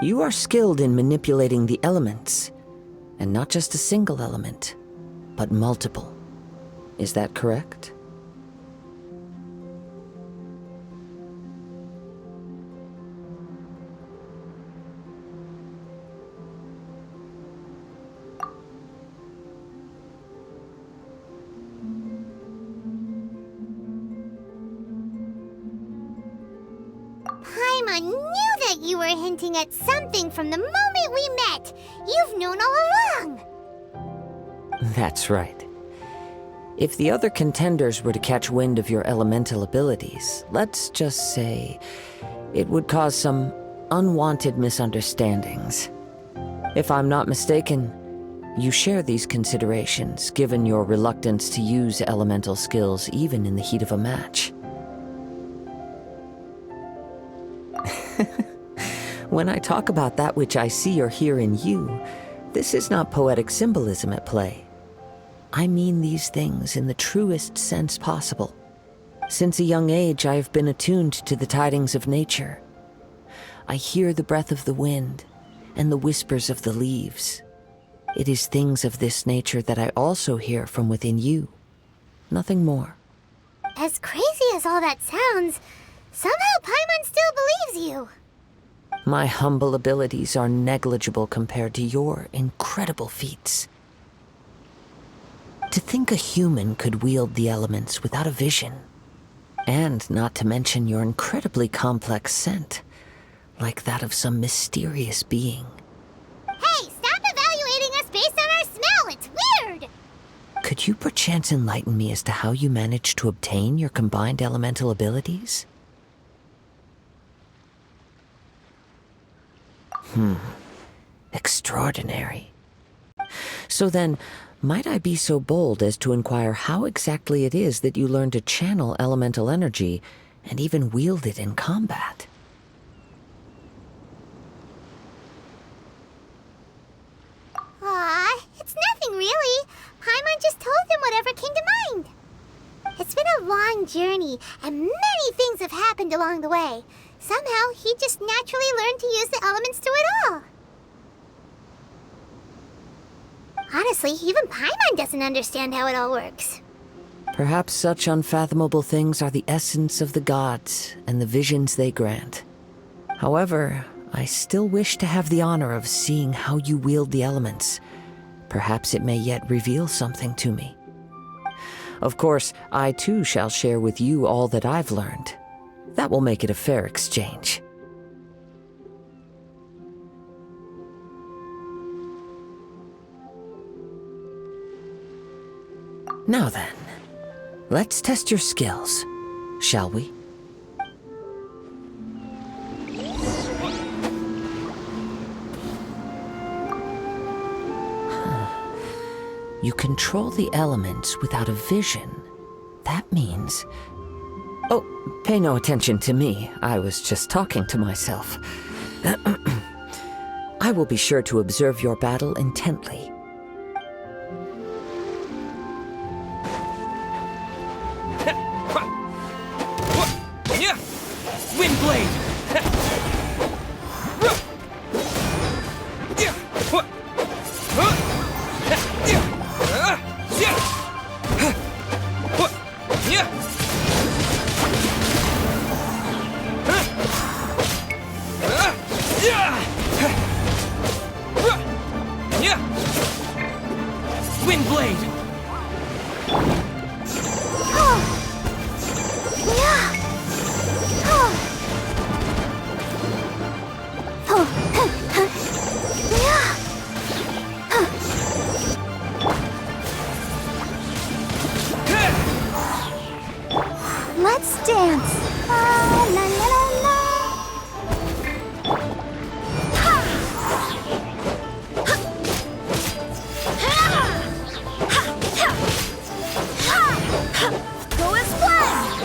You are skilled in manipulating the elements, and not just a single element, but multiple. Is that correct? Paimon knew that you were hinting at something from the moment we met. You've known all along. That's right. If the other contenders were to catch wind of your elemental abilities, let's just say, it would cause some unwanted misunderstandings. If I'm not mistaken, you share these considerations, given your reluctance to use elemental skills even in the heat of a match. When I talk about that which I see or hear in you, this is not poetic symbolism at play. I mean these things in the truest sense possible. Since a young age, I have been attuned to the tidings of nature. I hear the breath of the wind and the whispers of the leaves. It is things of this nature that I also hear from within you. Nothing more. As crazy as all that sounds, somehow Paimon still believes you. My humble abilities are negligible compared to your incredible feats. To think a human could wield the elements without a vision. And not to mention your incredibly complex scent, like that of some mysterious being. Hey, stop evaluating us based on our smell! It's weird! Could you perchance enlighten me as to how you managed to obtain your combined elemental abilities? Extraordinary. So then, might I be so bold as to inquire how exactly it is that you learned to channel elemental energy and even wield it in combat? Aw, it's nothing really. Paimon just told him whatever came to mind. It's been a long journey, and many things have happened along the way. Somehow, he just naturally learned to use the elements through it all. Honestly, even Paimon doesn't understand how it all works. Perhaps such unfathomable things are the essence of the gods and the visions they grant. However, I still wish to have the honor of seeing how you wield the elements. Perhaps it may yet reveal something to me. Of course, I too shall share with you all that I've learned. That will make it a fair exchange. Now then, let's test your skills, shall we? You control the elements without a vision. That means... Oh, pay no attention to me. I was just talking to myself. I will be sure to observe your battle intently. Windblade! Windblade! Let's dance. La la la la. Go as planned!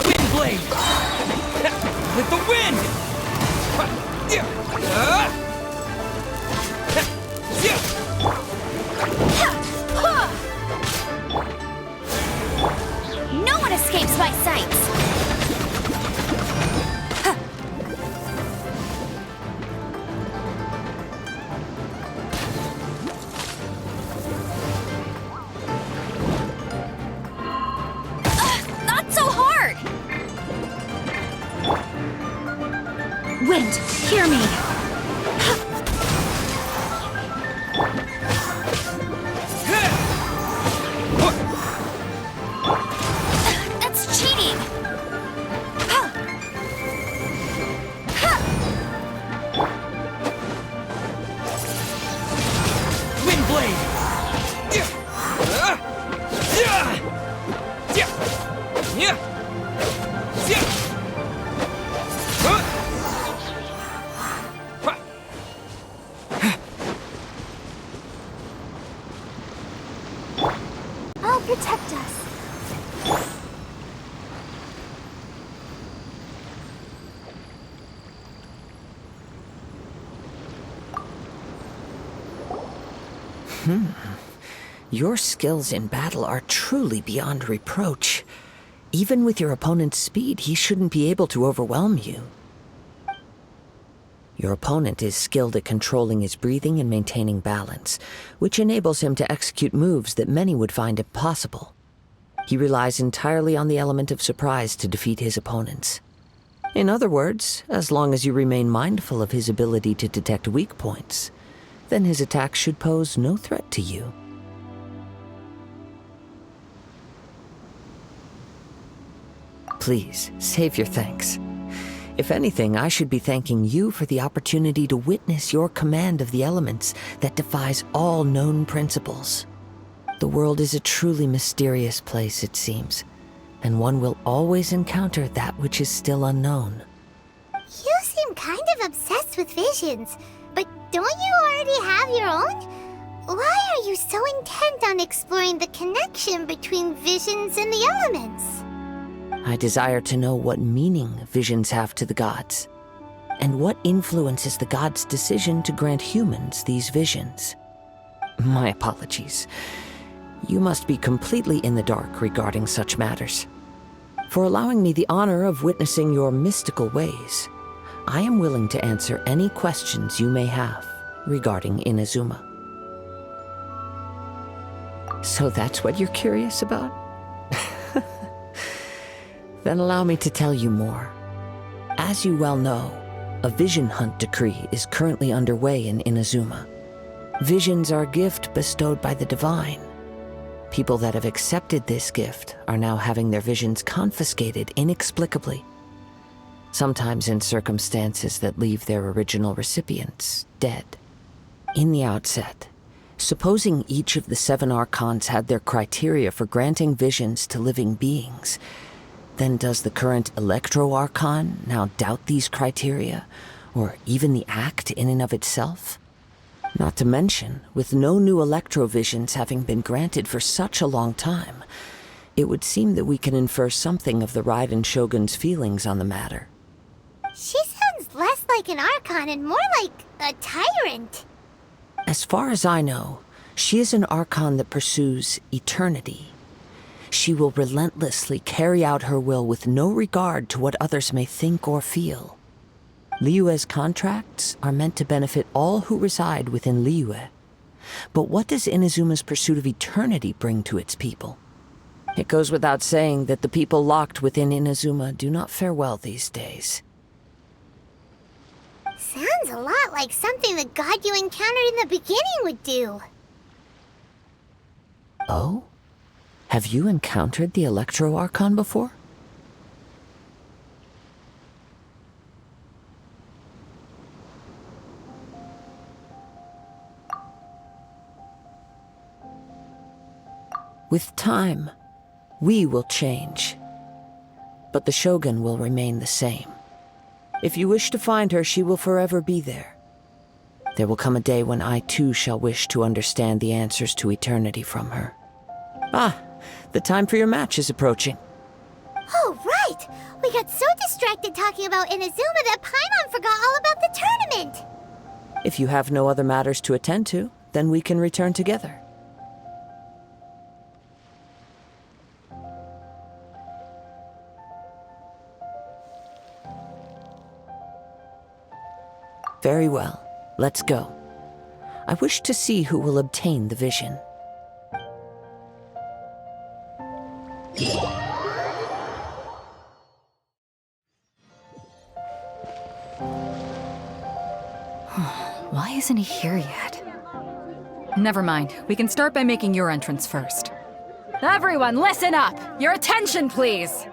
Windblade! With the wind! No one escapes my sights! Not so hard! Wind, hear me. That's cheating! Windblade! I'll protect us. Your skills in battle are truly beyond reproach. Even with your opponent's speed, he shouldn't be able to overwhelm you. Your opponent is skilled at controlling his breathing and maintaining balance, which enables him to execute moves that many would find impossible. He relies entirely on the element of surprise to defeat his opponents. In other words, as long as you remain mindful of his ability to detect weak points, then his attacks should pose no threat to you. Please, save your thanks. If anything, I should be thanking you for the opportunity to witness your command of the elements that defies all known principles. The world is a truly mysterious place, it seems, and one will always encounter that which is still unknown. You seem kind of obsessed with visions, but don't you already have your own? Why are you so intent on exploring the connection between visions and the elements? I desire to know what meaning visions have to the gods. And what influences the gods' decision to grant humans these visions? My apologies. You must be completely in the dark regarding such matters. For allowing me the honor of witnessing your mystical ways, I am willing to answer any questions you may have regarding Inazuma. So that's what you're curious about? Then allow me to tell you more. As you well know, a vision hunt decree is currently underway in Inazuma. Visions are a gift bestowed by the divine. People that have accepted this gift are now having their visions confiscated inexplicably, sometimes in circumstances that leave their original recipients dead. In the outset, supposing each of the 7 archons had their criteria for granting visions to living beings, then does the current Electro Archon now doubt these criteria, or even the act in and of itself? Not to mention, with no new Electrovisions having been granted for such a long time, it would seem that we can infer something of the Raiden Shogun's feelings on the matter. She sounds less like an Archon and more like a tyrant. As far as I know, she is an Archon that pursues eternity. She will relentlessly carry out her will with no regard to what others may think or feel. Liyue's contracts are meant to benefit all who reside within Liyue. But what does Inazuma's pursuit of eternity bring to its people? It goes without saying that the people locked within Inazuma do not fare well these days. Sounds a lot like something the god you encountered in the beginning would do. Oh? Have you encountered the Electro Archon before? With time, we will change. But the Shogun will remain the same. If you wish to find her, she will forever be there. There will come a day when I too shall wish to understand the answers to eternity from her. Ah, the time for your match is approaching. Oh, right! We got so distracted talking about Inazuma that Paimon forgot all about the tournament! If you have no other matters to attend to, then we can return together. Very well. Let's go. I wish to see who will obtain the vision. Why isn't he here yet? Never mind. We can start by making your entrance first. Everyone, listen up! Your attention, please!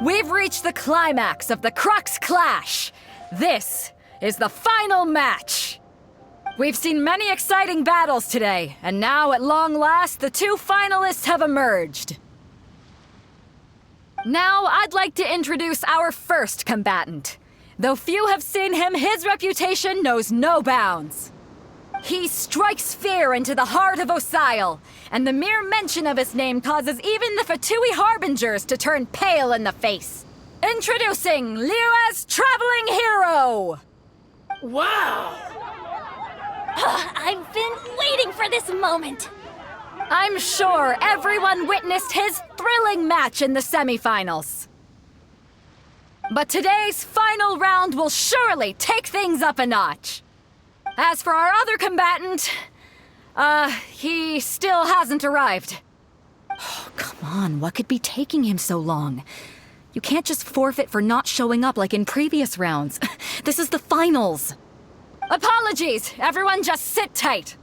We've reached the climax of the Crux Clash! This is the final match! We've seen many exciting battles today, and now, at long last, the two finalists have emerged. Now, I'd like to introduce our first combatant. Though few have seen him, his reputation knows no bounds. He strikes fear into the heart of Osile, and the mere mention of his name causes even the Fatui Harbingers to turn pale in the face. Introducing Liyue's traveling hero! Wow! I've been waiting for this moment. I'm sure everyone witnessed his thrilling match in the semifinals. But today's final round will surely take things up a notch. As for our other combatant, he still hasn't arrived. Oh, come on, what could be taking him so long? You can't just forfeit for not showing up like in previous rounds. This is the finals. Apologies, everyone just sit tight.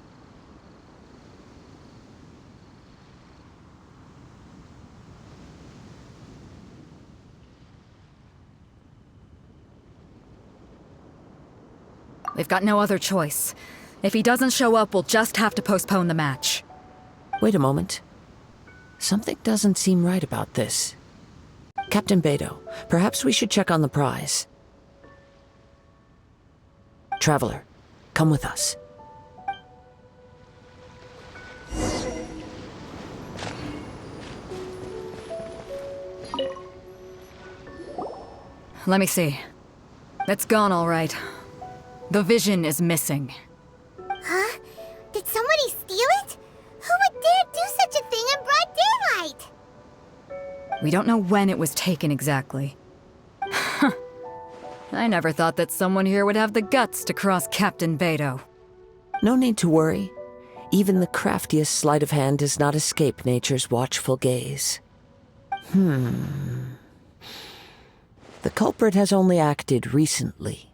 We've got no other choice. If he doesn't show up, we'll just have to postpone the match. Wait a moment. Something doesn't seem right about this. Captain Beidou, perhaps we should check on the prize. Traveler, come with us. Let me see. It's gone all right. The vision is missing. Huh? Did somebody steal it? Who would dare do such a thing in broad daylight? We don't know when it was taken exactly. I never thought that someone here would have the guts to cross Captain Beto. No need to worry. Even the craftiest sleight of hand does not escape nature's watchful gaze. The culprit has only acted recently.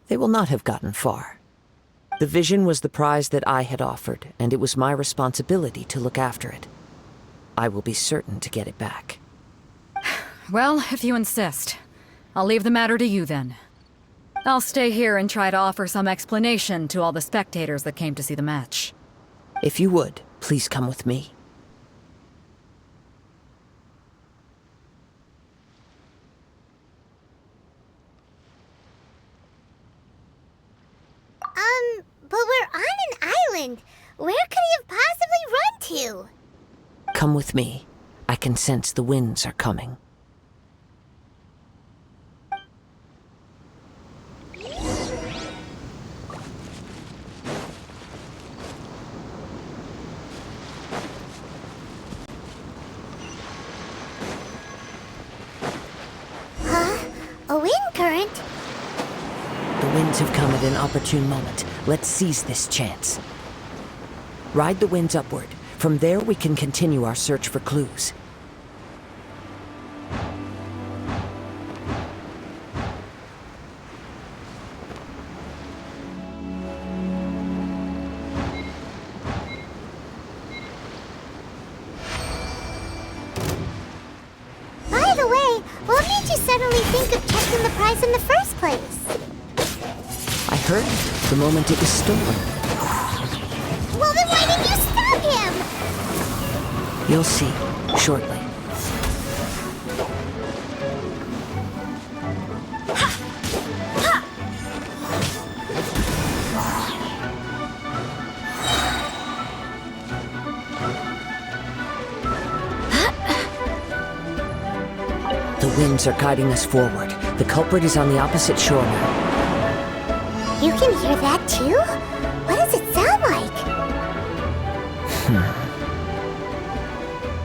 They will not have gotten far. The vision was the prize that I had offered, and it was my responsibility to look after it. I will be certain to get it back. Well, if you insist. I'll leave the matter to you then. I'll stay here and try to offer some explanation to all the spectators that came to see the match. If you would, please come with me. But we're on an island. Where could he have possibly run to? Come with me. I can sense the winds are coming. A wind current? The winds have come at an opportune moment. Let's seize this chance. Ride the winds upward. From there, we can continue our search for clues. By the way, what made you suddenly think of checking the prize in the first place? I heard the moment it was stolen. Well, then why didn't you stop him? You'll see, shortly. The winds are guiding us forward. The culprit is on the opposite shore now. You can hear that too? What does it sound like?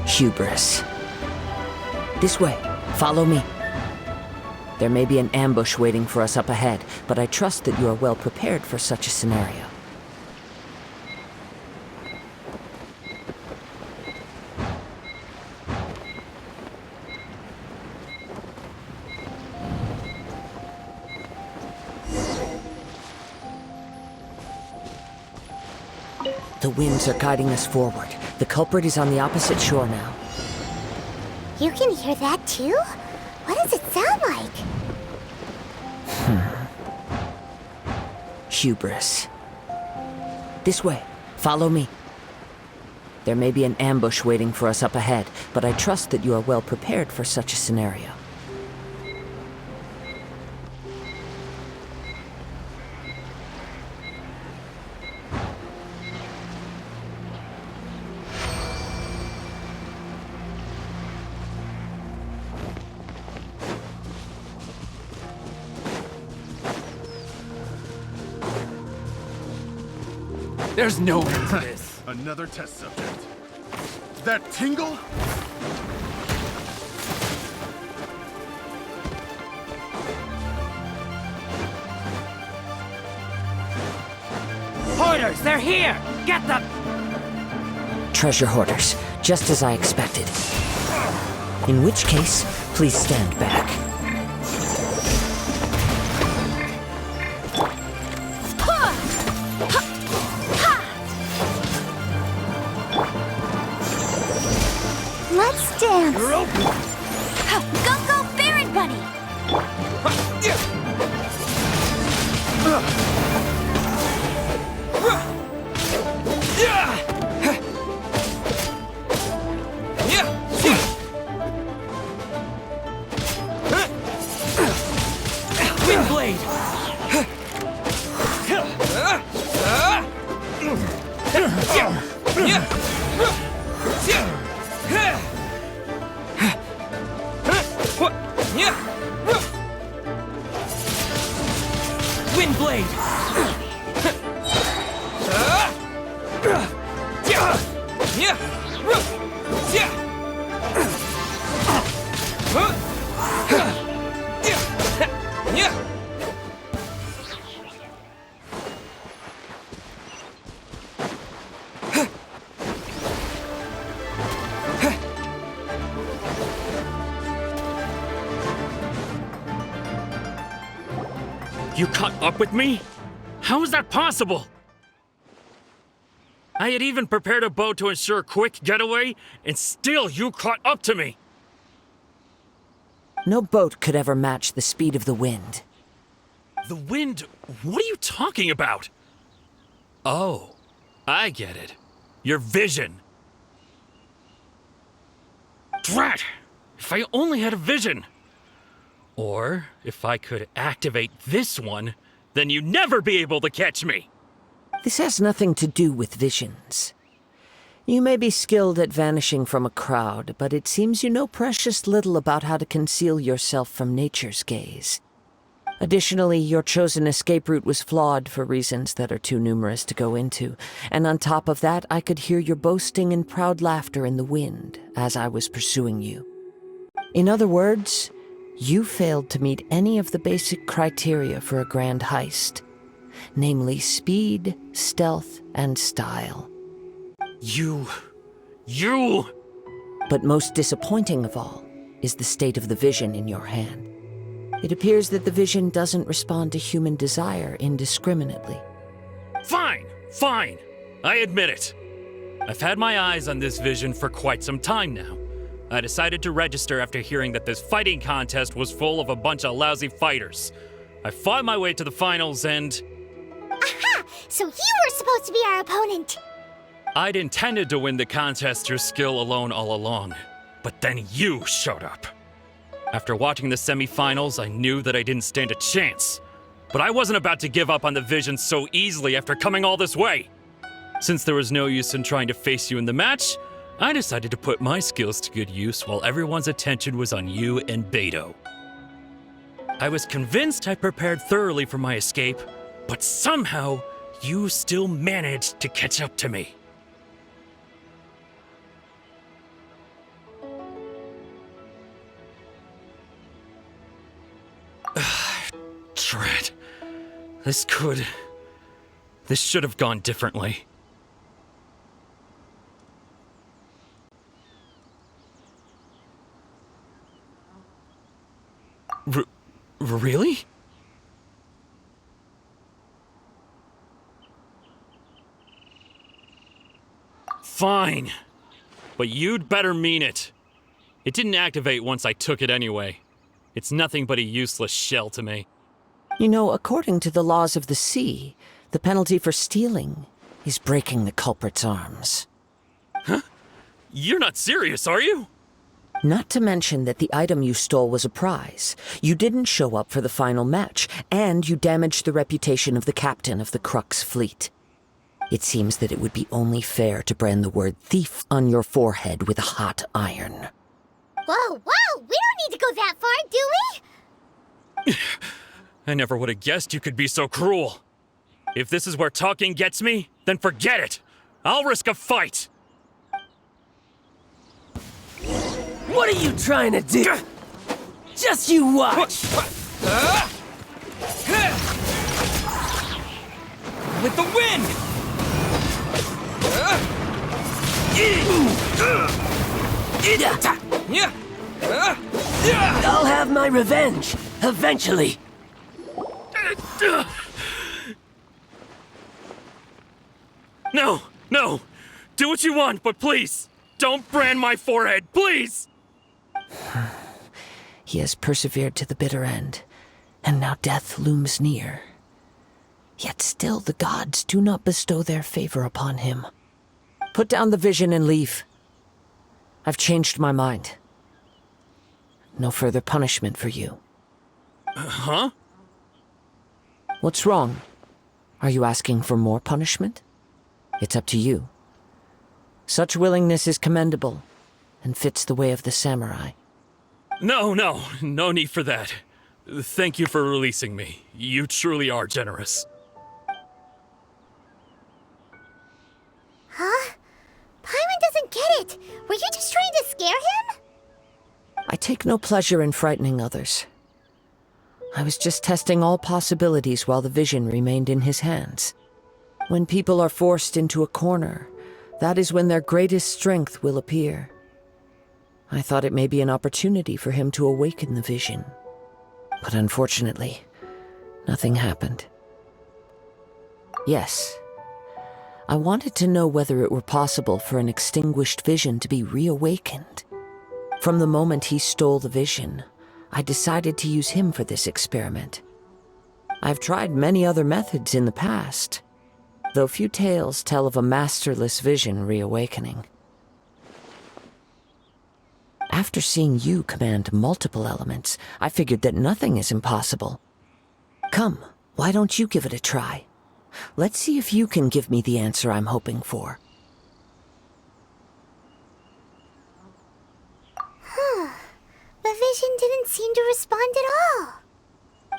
Hubris. This way. Follow me. There may be an ambush waiting for us up ahead, but I trust that you are well prepared for such a scenario. The winds are guiding us forward. The culprit is on the opposite shore now. You can hear that too? What does it sound like? Hubris. This way. Follow me. There may be an ambush waiting for us up ahead, but I trust that you are well prepared for such a scenario. There's no way to this. Another test subject. That tingle? Hoarders, they're here! Get them! Treasure hoarders, just as I expected. In which case, please stand back. Let's dance! Go, go, Baron Bunny! Windblade! You caught up with me? How is that possible? I had even prepared a boat to ensure a quick getaway, and still you caught up to me! No boat could ever match the speed of the wind. The wind? What are you talking about? Oh, I get it. Your vision. Drat! If I only had a vision! Or, if I could activate this one, then you'd never be able to catch me! This has nothing to do with visions. You may be skilled at vanishing from a crowd, but it seems you know precious little about how to conceal yourself from nature's gaze. Additionally, your chosen escape route was flawed for reasons that are too numerous to go into, and on top of that, I could hear your boasting and proud laughter in the wind as I was pursuing you. In other words, you failed to meet any of the basic criteria for a grand heist, namely speed, stealth, and style. You... But most disappointing of all is the state of the vision in your hand. It appears that the vision doesn't respond to human desire indiscriminately. Fine! I admit it. I've had my eyes on this vision for quite some time now. I decided to register after hearing that this fighting contest was full of a bunch of lousy fighters. I fought my way to the finals and... Aha! So you were supposed to be our opponent! I'd intended to win the contest through skill alone all along, but then you showed up. After watching the semifinals, I knew that I didn't stand a chance. But I wasn't about to give up on the vision so easily after coming all this way. Since there was no use in trying to face you in the match, I decided to put my skills to good use while everyone's attention was on you and Beto. I was convinced I prepared thoroughly for my escape, but somehow you still managed to catch up to me. Drat. This should have gone differently. Really? Fine. But you'd better mean it. It didn't activate once I took it anyway. It's nothing but a useless shell to me. You know, according to the laws of the sea, the penalty for stealing is breaking the culprit's arms. Huh? You're not serious, are you? Not to mention that the item you stole was a prize. You didn't show up for the final match, and you damaged the reputation of the captain of the Crux fleet. It seems that it would be only fair to brand the word thief on your forehead with a hot iron. Whoa, we don't need to go that far, do we? I never would have guessed you could be so cruel. If this is where talking gets me, then forget it. I'll risk a fight. What are you trying to do? Just you watch! With the wind! I'll have my revenge, eventually. No! Do what you want, but please, don't brand my forehead, please! He has persevered to the bitter end, and now death looms near. Yet still the gods do not bestow their favor upon him. Put down the vision and leave. I've changed my mind. No further punishment for you. Huh? What's wrong? Are you asking for more punishment? It's up to you. Such willingness is commendable, and fits the way of the samurai. No need for that. Thank you for releasing me. You truly are generous. Huh? Paimon doesn't get it. Were you just trying to scare him? I take no pleasure in frightening others. I was just testing all possibilities while the vision remained in his hands. When people are forced into a corner, that is when their greatest strength will appear. I thought it may be an opportunity for him to awaken the vision. But unfortunately, nothing happened. Yes, I wanted to know whether it were possible for an extinguished vision to be reawakened. From the moment he stole the vision, I decided to use him for this experiment. I've tried many other methods in the past, though few tales tell of a masterless vision reawakening. After seeing you command multiple elements, I figured that nothing is impossible. Come, why don't you give it a try? Let's see if you can give me the answer I'm hoping for. The vision didn't seem to respond at all.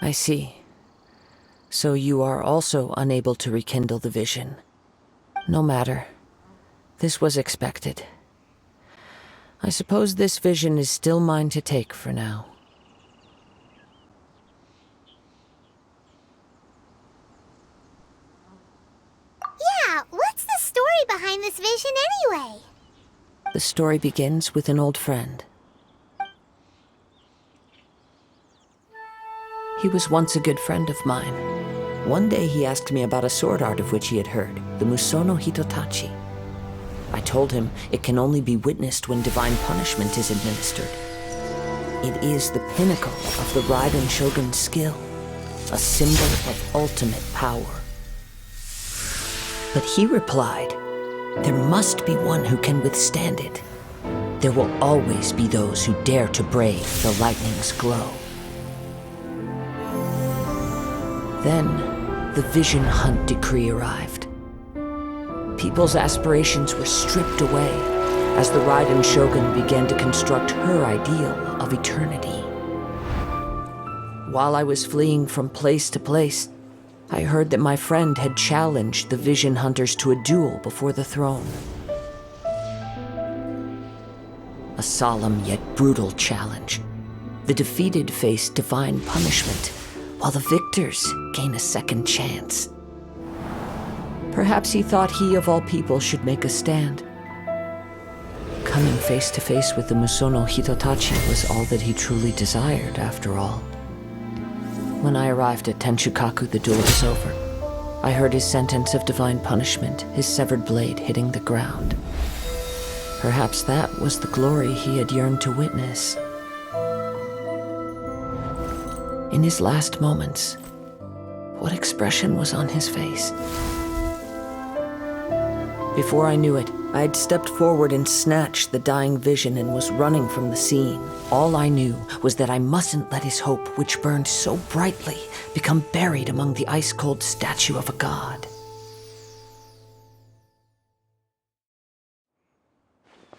I see. So you are also unable to rekindle the vision. No matter. This was expected. I suppose this vision is still mine to take for now. Yeah, what's the story behind this vision anyway? The story begins with an old friend. He was once a good friend of mine. One day he asked me about a sword art of which he had heard, the Musono Hitotachi. I told him it can only be witnessed when divine punishment is administered. It is the pinnacle of the Raiden Shogun's skill, a symbol of ultimate power. But he replied, there must be one who can withstand it. There will always be those who dare to brave the lightning's glow. Then, the Vision Hunt decree arrived. People's aspirations were stripped away as the Raiden Shogun began to construct her ideal of eternity. While I was fleeing from place to place, I heard that my friend had challenged the Vision Hunters to a duel before the throne. A solemn yet brutal challenge. The defeated face divine punishment, while the victors gain a second chance. Perhaps he thought he of all people should make a stand. Coming face to face with the Musono Hitotachi was all that he truly desired, after all. When I arrived at Tenshukaku, the duel was over. I heard his sentence of divine punishment, his severed blade hitting the ground. Perhaps that was the glory he had yearned to witness. In his last moments, what expression was on his face? Before I knew it, I had stepped forward and snatched the dying vision and was running from the scene. All I knew was that I mustn't let his hope, which burned so brightly, become buried among the ice-cold statue of a god.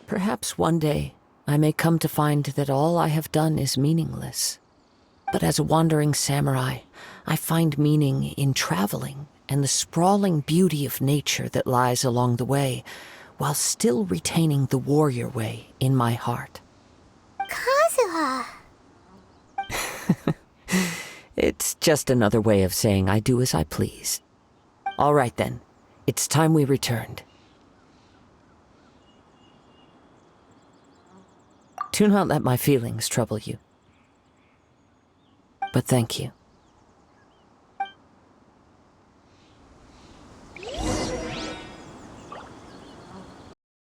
Perhaps one day I may come to find that all I have done is meaningless. But as a wandering samurai, I find meaning in traveling and the sprawling beauty of nature that lies along the way, while still retaining the warrior way in my heart. Kazuha! It's just another way of saying I do as I please. All right then, it's time we returned. Do not let my feelings trouble you. But thank you.